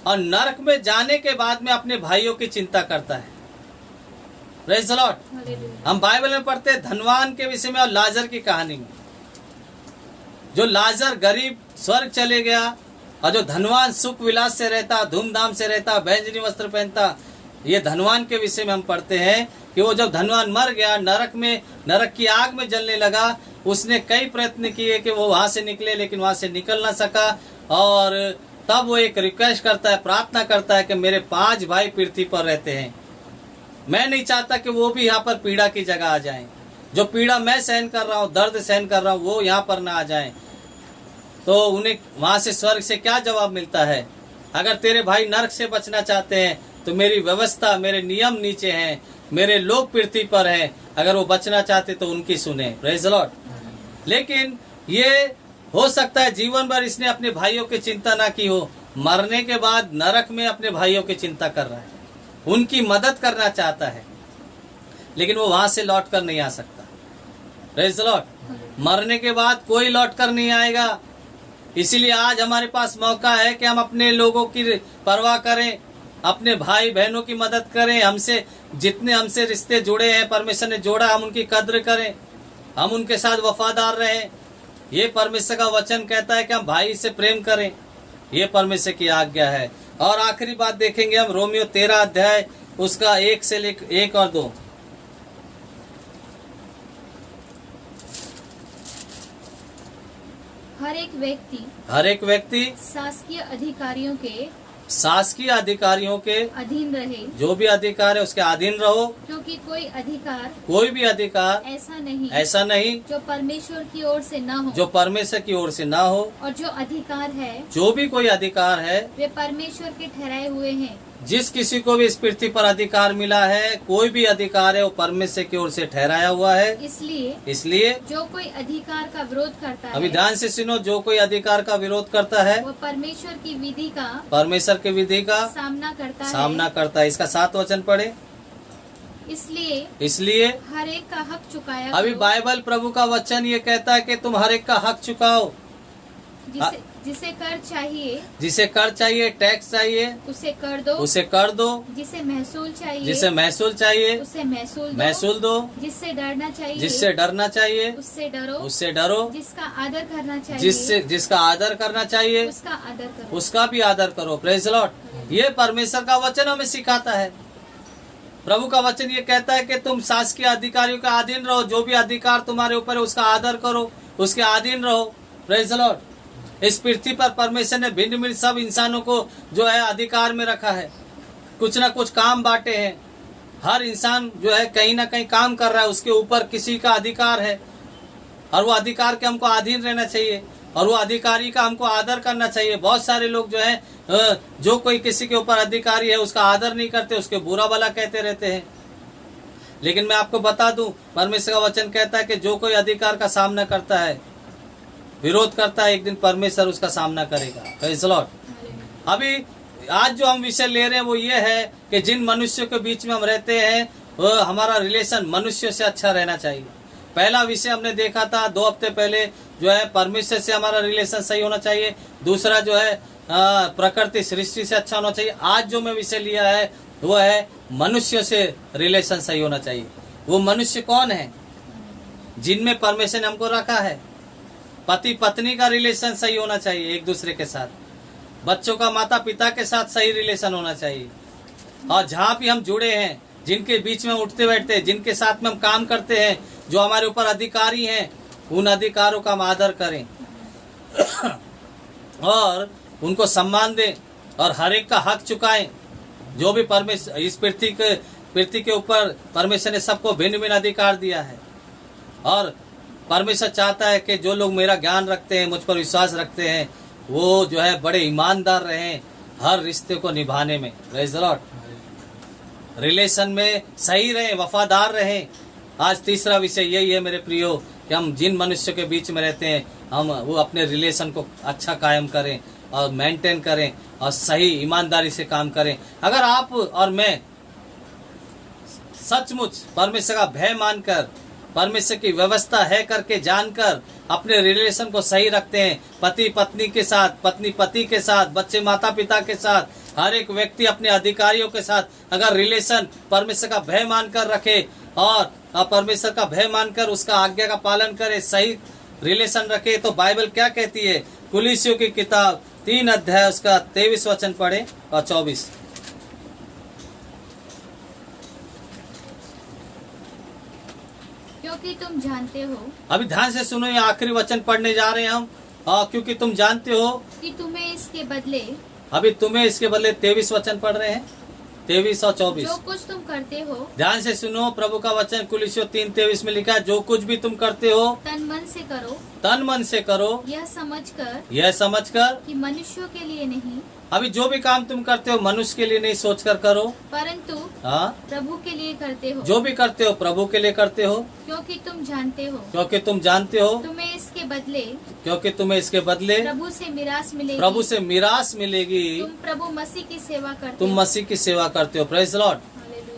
और नरक में जाने के बाद में अपने भाइयों की चिंता करता है। Praise the Lord. हम बाइबल में पढ़ते हैं धनवान के विषय में और लाजर की कहानी में। जो लाजर गरीब स्वर्ग चले गया और जो धनवान सुख विलास से रहता, धूमधाम से रहता, बैंजनी वस्त्र पहनता। ये धनवान के विषय में हम पढ़ते हैं कि वो जब धनवान मर गया, नरक की आग में जलने लगा, उसने कई प्रयत्न किए कि वो वहां से निकले, लेकिन वहां से निकल ना सका। और तब वो एक रिक्वेस्ट करता है, प्रार्थना करता है कि मेरे 5 भाई पृथ्वी पर रहते हैं, मैं नहीं चाहता कि वो भी यहाँ पर पीड़ा की जगह आ जाएं। जो पीड़ा मैं सहन कर रहा हूँ, दर्द सहन कर रहा हूँ, वो यहाँ पर ना आ जाएं। तो उन्हें वहां से स्वर्ग से क्या जवाब मिलता है? अगर तेरे भाई नरक से बचना चाहते हैं तो मेरी व्यवस्था, मेरे नियम नीचे हैं, मेरे लोग पृथ्वी पर हैं, अगर वो बचना चाहते तो उनकी सुने। Praise the Lord. लेकिन ये हो सकता है जीवन भर इसने अपने भाइयों की चिंता ना की हो, मरने के बाद नरक में अपने भाइयों की चिंता कर रहा है, उनकी मदद करना चाहता है, लेकिन वो वहां से लौट कर नहीं आ सकता। Praise the Lord. मरने के बाद कोई लौट कर नहीं आएगा। इसीलिए आज हमारे पास मौका है कि हम अपने लोगों की परवाह करें, अपने भाई बहनों की मदद करें, जितने हमसे रिश्ते जुड़े हैं, परमेश्वर ने जोड़ा, हम उनकी कद्र करें, हम उनके साथ वफादार रहें। ये परमेश्वर का वचन कहता है कि हम भाई से प्रेम करें, ये परमेश्वर की आज्ञा है। और आखिरी बात देखेंगे हम रोमियो 13 अध्याय उसका 1 से लेकर 1 और 2। हर एक व्यक्ति शासकीय अधिकारियों के अधीन रहे। जो भी अधिकार है उसके अधीन रहो, क्योंकि कोई भी अधिकार ऐसा नहीं जो परमेश्वर की ओर से ना हो, और जो भी कोई अधिकार है वे परमेश्वर के ठहराए हुए हैं। जिस किसी को भी इस पृथ्वी पर अधिकार मिला है, कोई भी अधिकार है, वो परमेश्वर की ओर से ठहराया हुआ है। इसलिए जो कोई अधिकार का विरोध करता है, अभी ध्यान से सुनो, जो कोई अधिकार का विरोध करता है वो परमेश्वर की विधि का सामना करता है। इसका 7 वचन पढ़े। इसलिए हर एक का हक चुकाया। अभी बाइबल प्रभु का वचन ये कहता है कि तुम हर एक का हक चुकाओ। जिसे कर चाहिए, टैक्स चाहिए, उसे कर दो। जिसे महसूल चाहिए, उसे महसूल दो। जिससे डरना चाहिए, उससे डरो। जिसका आदर करना चाहिए, उसका भी आदर करो। Praise the Lord. ये परमेश्वर का वचन हमें सिखाता है। प्रभु का वचन ये कहता है कि तुम शासकीय अधिकारियों के अधीन रहो, जो भी अधिकार तुम्हारे ऊपर है उसका आदर करो, उसके अधीन रहो। Praise the Lord. इस पृथ्वी पर परमेश्वर ने भिन्न भिन्न सब इंसानों को जो है अधिकार में रखा है, कुछ ना कुछ काम बांटे हैं। हर इंसान जो है कहीं ना कहीं काम कर रहा है, उसके ऊपर किसी का अधिकार है, और वो अधिकार के हमको अधीन रहना चाहिए, और वो अधिकारी का हमको आदर करना चाहिए। बहुत सारे लोग जो है जो कोई किसी के ऊपर अधिकारी है उसका आदर नहीं करते, उसके बुरा भला कहते रहते हैं। लेकिन मैं आपको बता दूं, परमेश्वर का वचन कहता है कि जो कोई अधिकार का सामना करता है, विरोध करता है, एक दिन परमेश्वर उसका सामना करेगा। Praise the Lord. अभी आज जो हम विषय ले रहे हैं वो ये है कि जिन मनुष्यों के बीच में हम रहते हैं वो हमारा रिलेशन मनुष्यों से अच्छा रहना चाहिए। पहला विषय हमने देखा था 2 हफ्ते पहले, जो है परमेश्वर से हमारा रिलेशन सही होना चाहिए। दूसरा जो है प्रकृति सृष्टि से अच्छा होना चाहिए। आज जो मैं विषय लिया है वो है मनुष्य से रिलेशन सही होना चाहिए। वो मनुष्य कौन है? जिनमें परमेश्वर ने हमको रखा है। पति पत्नी का रिलेशन सही होना चाहिए, एक दूसरे के साथ। बच्चों का माता पिता के साथ सही रिलेशन होना चाहिए। और जहाँ भी हम जुड़े हैं, जिनके बीच में उठते बैठते हैं, जिनके साथ में हम काम करते हैं, जो हमारे ऊपर अधिकारी हैं, उन अधिकारों का हम आदर करें और उनको सम्मान दें और हर एक का हक चुकाएं। जो भी परमेश्वर इस पृथ्वी के ऊपर परमेश्वर ने सबको भिन्न भिन्न अधिकार दिया है, और परमेश्वर चाहता है कि जो लोग मेरा ज्ञान रखते हैं, मुझ पर विश्वास रखते हैं, वो जो है बड़े ईमानदार रहें, हर रिश्ते को निभाने में। Praise the Lord. रिलेशन में सही रहें, वफादार रहें। आज तीसरा विषय यही है मेरे प्रियो कि हम जिन मनुष्य के बीच में रहते हैं हम वो अपने रिलेशन को अच्छा कायम करें और मेंटेन करें और सही ईमानदारी से काम करें। अगर आप और मैं सचमुच परमेश्वर का भय मानकर, परमेश्वर की व्यवस्था है करके जानकर अपने रिलेशन को सही रखते हैं, पति पत्नी के साथ, पत्नी पति के साथ, बच्चे माता पिता के साथ, हर एक व्यक्ति अपने अधिकारियों के साथ अगर रिलेशन परमेश्वर का भय मानकर रखे और परमेश्वर का भय मानकर उसका आज्ञा का पालन करे, सही रिलेशन रखे, तो बाइबल क्या कहती है? कुलीसियों की किताब 3 अध्याय उसका 23 वचन पढ़े और 24। क्योंकि तुम जानते हो, अभी ध्यान से सुनो, ये आखिरी वचन पढ़ने जा रहे हैं हम। क्योंकि तुम जानते हो कि तुम्हें इसके बदले, अभी तुम्हें इसके बदले 23 वचन पढ़ रहे हैं, 23 और 24। जो कुछ तुम करते हो, ध्यान से सुनो, प्रभु का वचन कुलीसियों 3:23 में लिखा है, जो कुछ भी तुम करते हो तन मन से करो, तन मन से करो, यह समझकर कि मनुष्यों के लिए नहीं, अभी जो भी काम तुम करते हो मनुष्य के लिए नहीं सोचकर करो, परंतु प्रभु के लिए करते हो। जो भी करते हो प्रभु के लिए करते हो, क्योंकि तुम जानते हो, तुम्हें इसके बदले प्रभु से मिरास मिलेगी। तुम प्रभु मसीह की सेवा करते हो। Praise the Lord.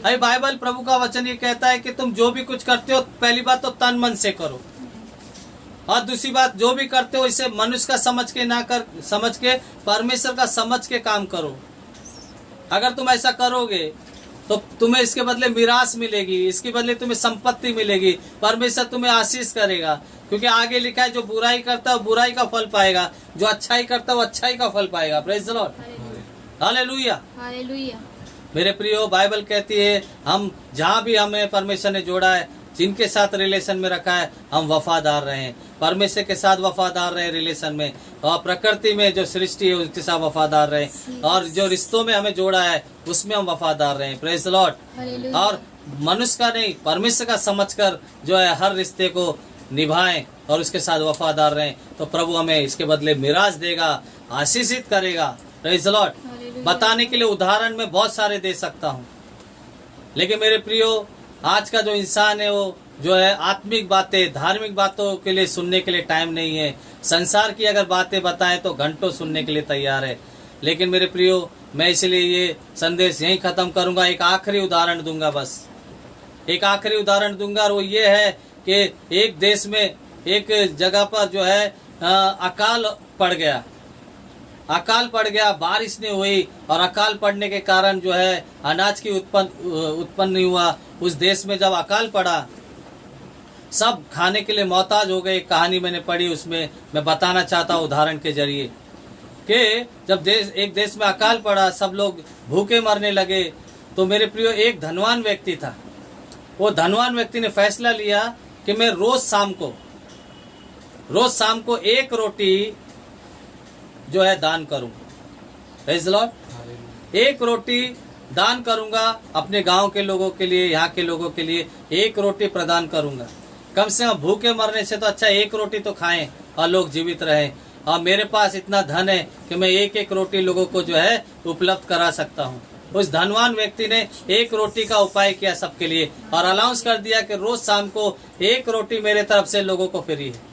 अभी बाइबल प्रभु का वचन ये कहता है कि तुम जो भी कुछ करते हो पहली बात तो तन मन से करो, और दूसरी बात जो भी करते हो इसे मनुष्य का समझ के परमेश्वर का समझ के काम करो। अगर तुम ऐसा करोगे तो तुम्हें इसके बदले मिरास मिलेगी, इसके बदले तुम्हें संपत्ति मिलेगी, परमेश्वर तुम्हें आशीष करेगा। क्योंकि आगे लिखा है जो बुराई करता है वो बुराई का फल पाएगा, जो अच्छाई करता है वो अच्छाई का फल पाएगा। Praise the Lord. हालेलुया। मेरे प्रियो, बाइबल कहती है हम जहाँ भी हमें परमेश्वर ने जोड़ा है, जिनके साथ रिलेशन में रखा है, हम वफादार रहें, परमेश्वर के साथ वफादार रहे रिलेशन में, और प्रकृति में जो सृष्टि है उसके साथ वफादार रहे, और जो रिश्तों में हमें जोड़ा है उसमें हम वफादार रहें। Praise the Lord. और मनुष्य का नहीं, परमेश्वर का समझकर जो है हर रिश्ते को निभाएं और उसके साथ वफादार रहें, तो प्रभु हमें इसके बदले मिराज देगा, आशीषित करेगा। Praise the Lord. बताने के लिए उदाहरण में बहुत सारे दे सकता हूँ, लेकिन मेरे प्रियो आज का जो इंसान है वो जो है आत्मिक बातें, धार्मिक बातों के लिए सुनने के लिए टाइम नहीं है। संसार की अगर बातें बताएं तो घंटों सुनने के लिए तैयार है। लेकिन मेरे प्रियो, मैं इसलिए ये संदेश यहीं खत्म करूंगा। एक आखिरी उदाहरण दूंगा, बस एक आखिरी उदाहरण दूंगा, और वो ये है कि एक देश में एक जगह पर जो है अकाल पड़ गया, बारिश नहीं हुई, और अकाल पड़ने के कारण जो है अनाज की उत्पन्न नहीं हुआ। उस देश में जब अकाल पड़ा, सब खाने के लिए मोहताज हो गए। कहानी मैंने पढ़ी, उसमें मैं बताना चाहता हूँ उदाहरण के जरिए कि जब एक देश में अकाल पड़ा, सब लोग भूखे मरने लगे। तो मेरे प्रियो, एक धनवान व्यक्ति था। वो धनवान व्यक्ति ने फैसला लिया कि मैं रोज शाम को 1 रोटी जो है दान करूंगा। Praise the Lord. 1 रोटी दान करूंगा अपने गांव के लोगों के लिए, यहाँ के लोगों के लिए 1 रोटी प्रदान करूंगा। कम से कम भूखे मरने से तो अच्छा 1 रोटी तो खाएं और लोग जीवित रहें। और मेरे पास इतना धन है कि मैं 1-1 रोटी लोगों को जो है उपलब्ध करा सकता हूँ। उस धनवान व्यक्ति ने 1 रोटी का उपाय किया सबके लिए, और अनाउंस कर दिया कि रोज शाम को 1 रोटी मेरे तरफ से लोगों को फ्री है।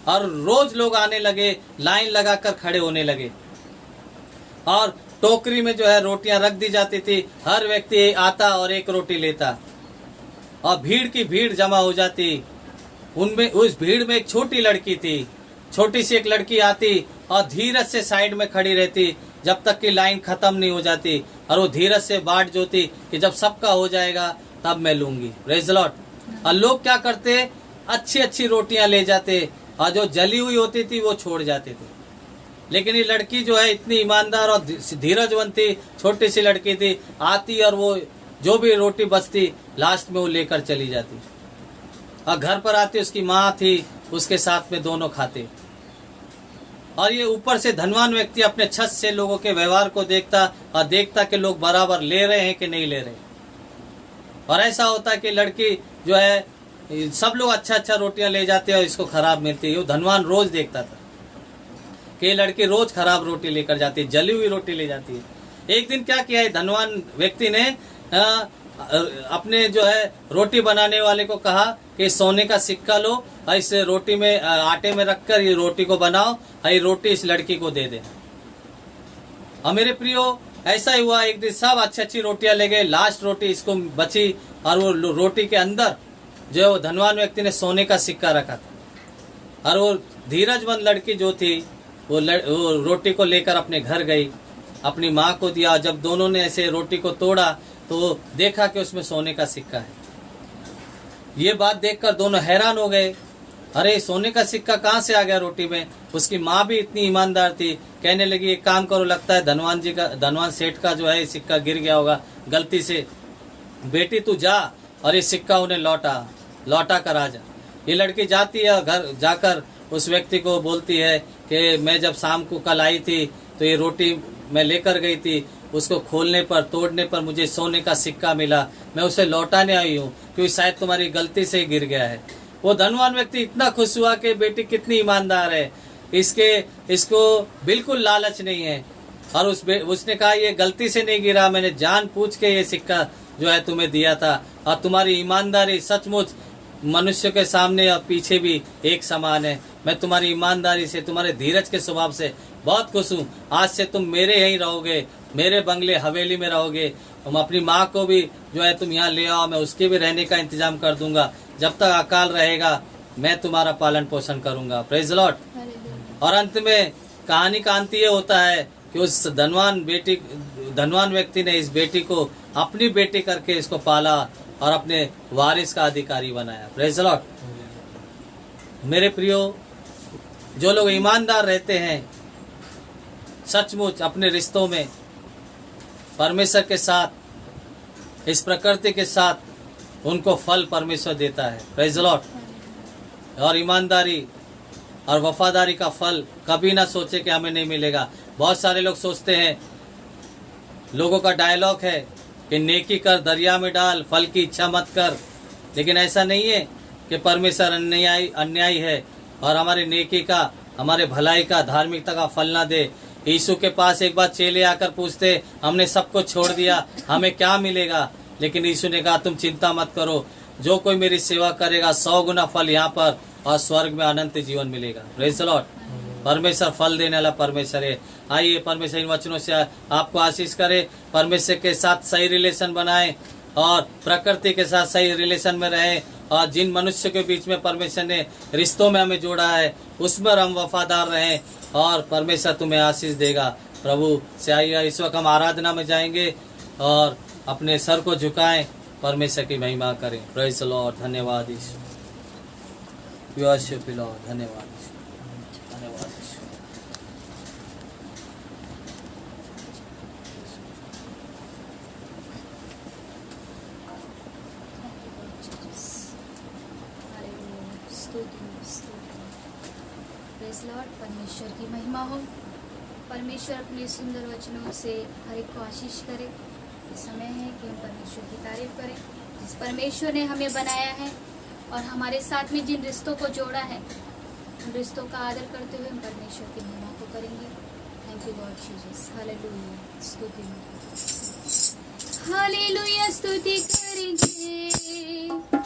और रोज लोग आने लगे, लाइन लगाकर खड़े होने लगे, और टोकरी में जो है रोटियां रख दी जाती थी। हर व्यक्ति आता और 1 रोटी लेता, और भीड़ की भीड़ जमा हो जाती। उनमें, उस भीड़ में एक छोटी लड़की थी। छोटी सी एक लड़की आती और धीरज से साइड में खड़ी रहती जब तक कि लाइन खत्म नहीं हो जाती, और वो धीरज से बाट जोती कि जब सबका हो जाएगा तब मैं लूंगी। Praise the Lord. और लोग क्या करते, अच्छी रोटियां ले जाते, और जो जली हुई होती थी वो छोड़ जाते थे। लेकिन ये लड़की जो है इतनी ईमानदार और धीरजवंत थी, छोटी सी लड़की थी, आती और वो जो भी रोटी बचती लास्ट में वो लेकर चली जाती, और घर पर आती उसकी माँ थी, उसके साथ में दोनों खाते। और ये ऊपर से धनवान व्यक्ति अपने छत से लोगों के व्यवहार को देखता, और देखता कि लोग बराबर ले रहे हैं कि नहीं ले रहे। और ऐसा होता है कि लड़की जो है, सब लोग अच्छा रोटियां ले जाते हैं और इसको खराब मिलती है। वो धनवान रोज देखता था। कि ये लड़की रोज खराब रोटी लेकर जाती है, जली हुई रोटी ले जाती है। एक दिन क्या किया है धनवान व्यक्ति ने अपने जो है रोटी बनाने वाले को कहा कि सोने का सिक्का लो, इस रोटी में आटे में रखकर ये रोटी को बनाओ, ये रोटी इस लड़की को दे दे। और मेरे प्रियो ऐसा ही हुआ, एक दिन सब अच्छी अच्छी रोटियां ले गए, लास्ट रोटी इसको बची और वो रोटी के अंदर जो वो धनवान व्यक्ति ने सोने का सिक्का रखा था। और वो धीरजमंद लड़की जो थी वो रोटी को लेकर अपने घर गई, अपनी माँ को दिया। जब दोनों ने ऐसे रोटी को तोड़ा तो देखा कि उसमें सोने का सिक्का है। ये बात देखकर दोनों हैरान हो गए, अरे सोने का सिक्का कहाँ से आ गया रोटी में। उसकी माँ भी इतनी ईमानदार थी, कहने लगी एक काम करो, लगता है धनवान सेठ का जो है सिक्का गिर गया होगा गलती से, बेटी तू जा और ये सिक्का उन्हें लौटा कर आ जा। ये लड़की जाती है, घर जाकर उस व्यक्ति को बोलती है कि मैं जब शाम को कल आई थी तो ये रोटी मैं लेकर गई थी, उसको खोलने पर तोड़ने पर मुझे सोने का सिक्का मिला, मैं उसे लौटाने आई हूँ क्योंकि शायद तुम्हारी गलती से ही गिर गया है। वो धनवान व्यक्ति इतना खुश हुआ कि बेटी कितनी ईमानदार है, इसको बिल्कुल लालच नहीं है। और उसने कहा ये गलती से नहीं गिरा, मैंने जान पूछ के ये सिक्का जो है तुम्हें दिया था, और तुम्हारी ईमानदारी सचमुच मनुष्य के सामने और पीछे भी एक समान है। मैं तुम्हारी ईमानदारी से, तुम्हारे धीरज के स्वभाव से बहुत खुश हूँ। आज से तुम मेरे यहीं रहोगे, मेरे बंगले हवेली में रहोगे। तुम अपनी माँ को भी जो है तुम यहाँ ले आओ, मैं उसके भी रहने का इंतजाम कर दूंगा। जब तक अकाल रहेगा मैं तुम्हारा पालन पोषण करूंगा। Praise Lord. और अंत में कहानी का अंत ये होता है कि उस धनवान व्यक्ति ने इस बेटी को अपनी बेटी करके इसको पाला और अपने वारिस का अधिकारी बनाया। Praise Lord. मेरे प्रियो, जो लोग ईमानदार रहते हैं सचमुच अपने रिश्तों में परमेश्वर के साथ, इस प्रकृति के साथ, उनको फल परमेश्वर देता है। Praise Lord. और ईमानदारी और वफादारी का फल कभी ना सोचे कि हमें नहीं मिलेगा। बहुत सारे लोग सोचते हैं, लोगों का डायलॉग है कि नेकी कर दरिया में डाल, फल की इच्छा मत कर। लेकिन ऐसा नहीं है कि परमेश्वर अन्यायी है और हमारी नेकी का, हमारे भलाई का, धार्मिकता का फल ना दे। यीशु के पास एक बार चेले आकर पूछते, हमने सब कुछ छोड़ दिया, हमें क्या मिलेगा? लेकिन यीशु ने कहा तुम चिंता मत करो, जो कोई मेरी सेवा करेगा 100 गुना फल यहाँ पर और स्वर्ग में अनंत जीवन मिलेगा। Praise the Lord. परमेश्वर फल देने वाला परमेश्वर है। आइए परमेश्वर इन वचनों से आपको आशीष करे, परमेश्वर के साथ सही रिलेशन बनाएं और प्रकृति के साथ सही रिलेशन में रहें, और जिन मनुष्य के बीच में परमेश्वर ने रिश्तों में हमें जोड़ा है उसमें हम वफादार रहें और परमेश्वर तुम्हें आशीष देगा। प्रभु से आइए, इस वक्त हम आराधना में जाएंगे और अपने सर को झुकाएं, परमेश्वर की महिमा करें। Praise the Lord. धन्यवाद यीशु, वर्शिप यू लॉर्ड। धन्यवाद यीशु, धन्यवाद यीशु। Praise Lord. परमेश्वर की महिमा हो। परमेश्वर अपने सुंदर वचनों से हर एक को आशीष करे। ये समय है कि हम परमेश्वर की तारीफ करें, जिस परमेश्वर ने हमें बनाया है और हमारे साथ में जिन रिश्तों को जोड़ा है, उन रिश्तों का आदर करते हुए हम परमेश्वर की महिमा को करेंगे। Thank you Lord Jesus. Hallelujah. स्तुति हालेलुया। स्तुति करेंगे हम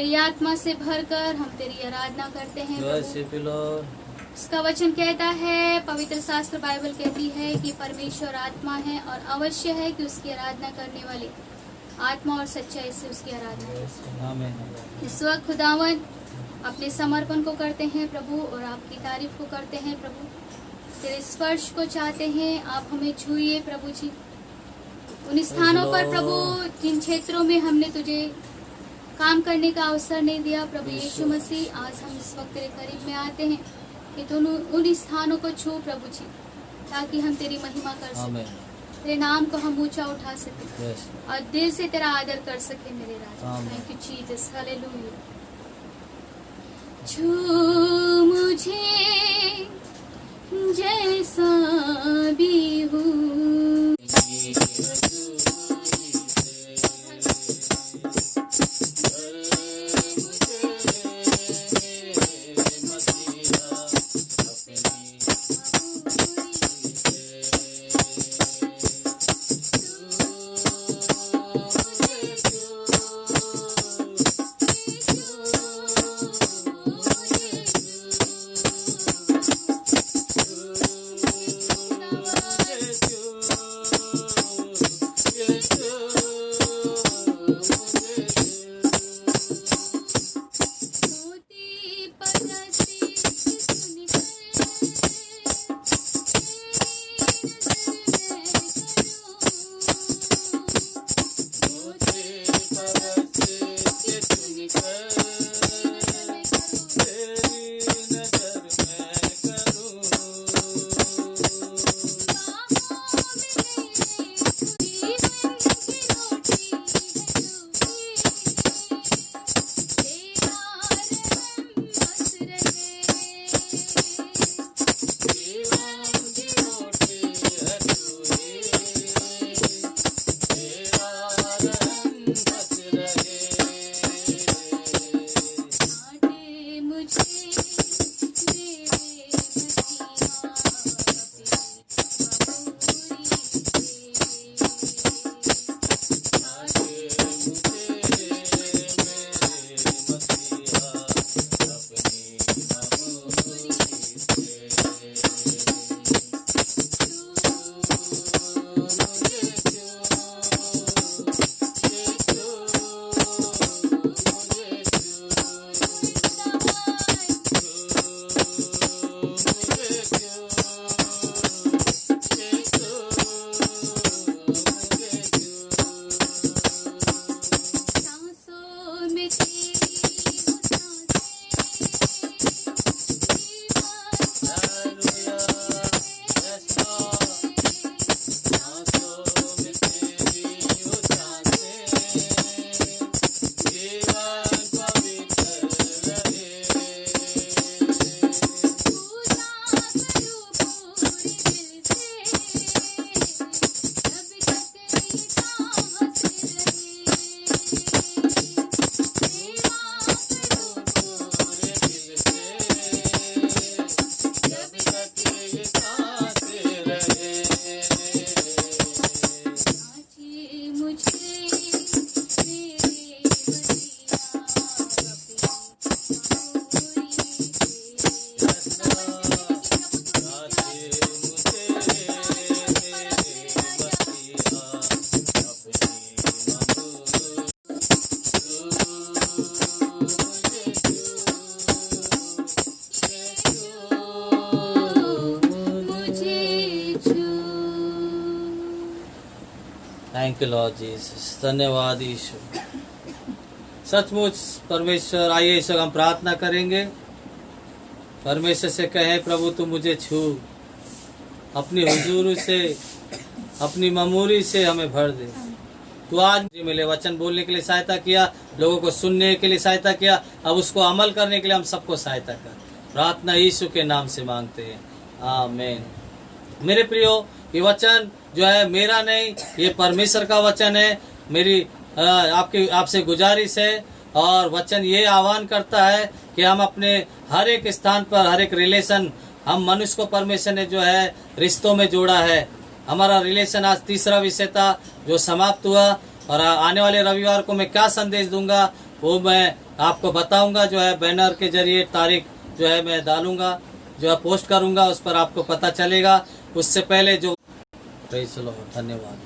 तेरी आत्मा से भरकर हम तेरी आराधना करते हैं प्रभु। उसका वचन कहता है, पवित्र शास्त्र बाइबल कहती है कि परमेश्वर आत्मा है और अवश्य है कि उसकी आराधना करने वाले आत्मा और सच्चाई से उसकी आराधना। इस वक्त खुदावन अपने समर्पण को करते हैं प्रभु और आपकी तारीफ को करते हैं प्रभु। तेरे स्पर्श को चाहते हैं, आप हमें छूइए प्रभु जी। उन स्थानों पर प्रभु जिन क्षेत्रों में हमने तुझे काम करने का अवसर नहीं दिया प्रभु यीशु मसीह, आज हम इस वक्त तेरे करीब में आते हैं कि तुम उन स्थानों को छू प्रभु जी, ताकि हम तेरी महिमा कर सकें, तेरे नाम को हम ऊंचा उठा सके और दिल से तेरा आदर कर सके मेरे राजा। Thank you Jesus, hallelujah. छू मुझे जैसा भी हूँ, थैंक यू लॉर्ड जीसस, धन्यवाद यीशु। सचमुच परमेश्वर, आइए इस वक्त हम प्रार्थना करेंगे। परमेश्वर से कहें, प्रभु तू मुझे छू, अपनी हुजूरी से, अपनी ममूरी से हमें भर दे। तू आज मिले वचन बोलने के लिए सहायता किया, लोगों को सुनने के लिए सहायता किया, अब उसको अमल करने के लिए हम सबको सहायता कर। प्रार्थना यीशु के नाम से मांगते हैं, आमीन। मेरे प्रियो, ये वचन जो है मेरा नहीं, ये परमेश्वर का वचन है। मेरी आपसे गुजारिश है, और वचन ये आह्वान करता है कि हम अपने हर एक स्थान पर, हर एक रिलेशन, हम मनुष्य को परमेश्वर ने जो है रिश्तों में जोड़ा है। हमारा रिलेशन आज तीसरा विषय था जो समाप्त हुआ, और आने वाले रविवार को मैं क्या संदेश दूंगा वो मैं आपको बताऊंगा, जो है बैनर के जरिए तारीख जो है मैं डालूंगा, जो है पोस्ट करूंगा, उस पर आपको पता चलेगा। उससे पहले जो प्रेज़ द लॉर्ड, धन्यवाद।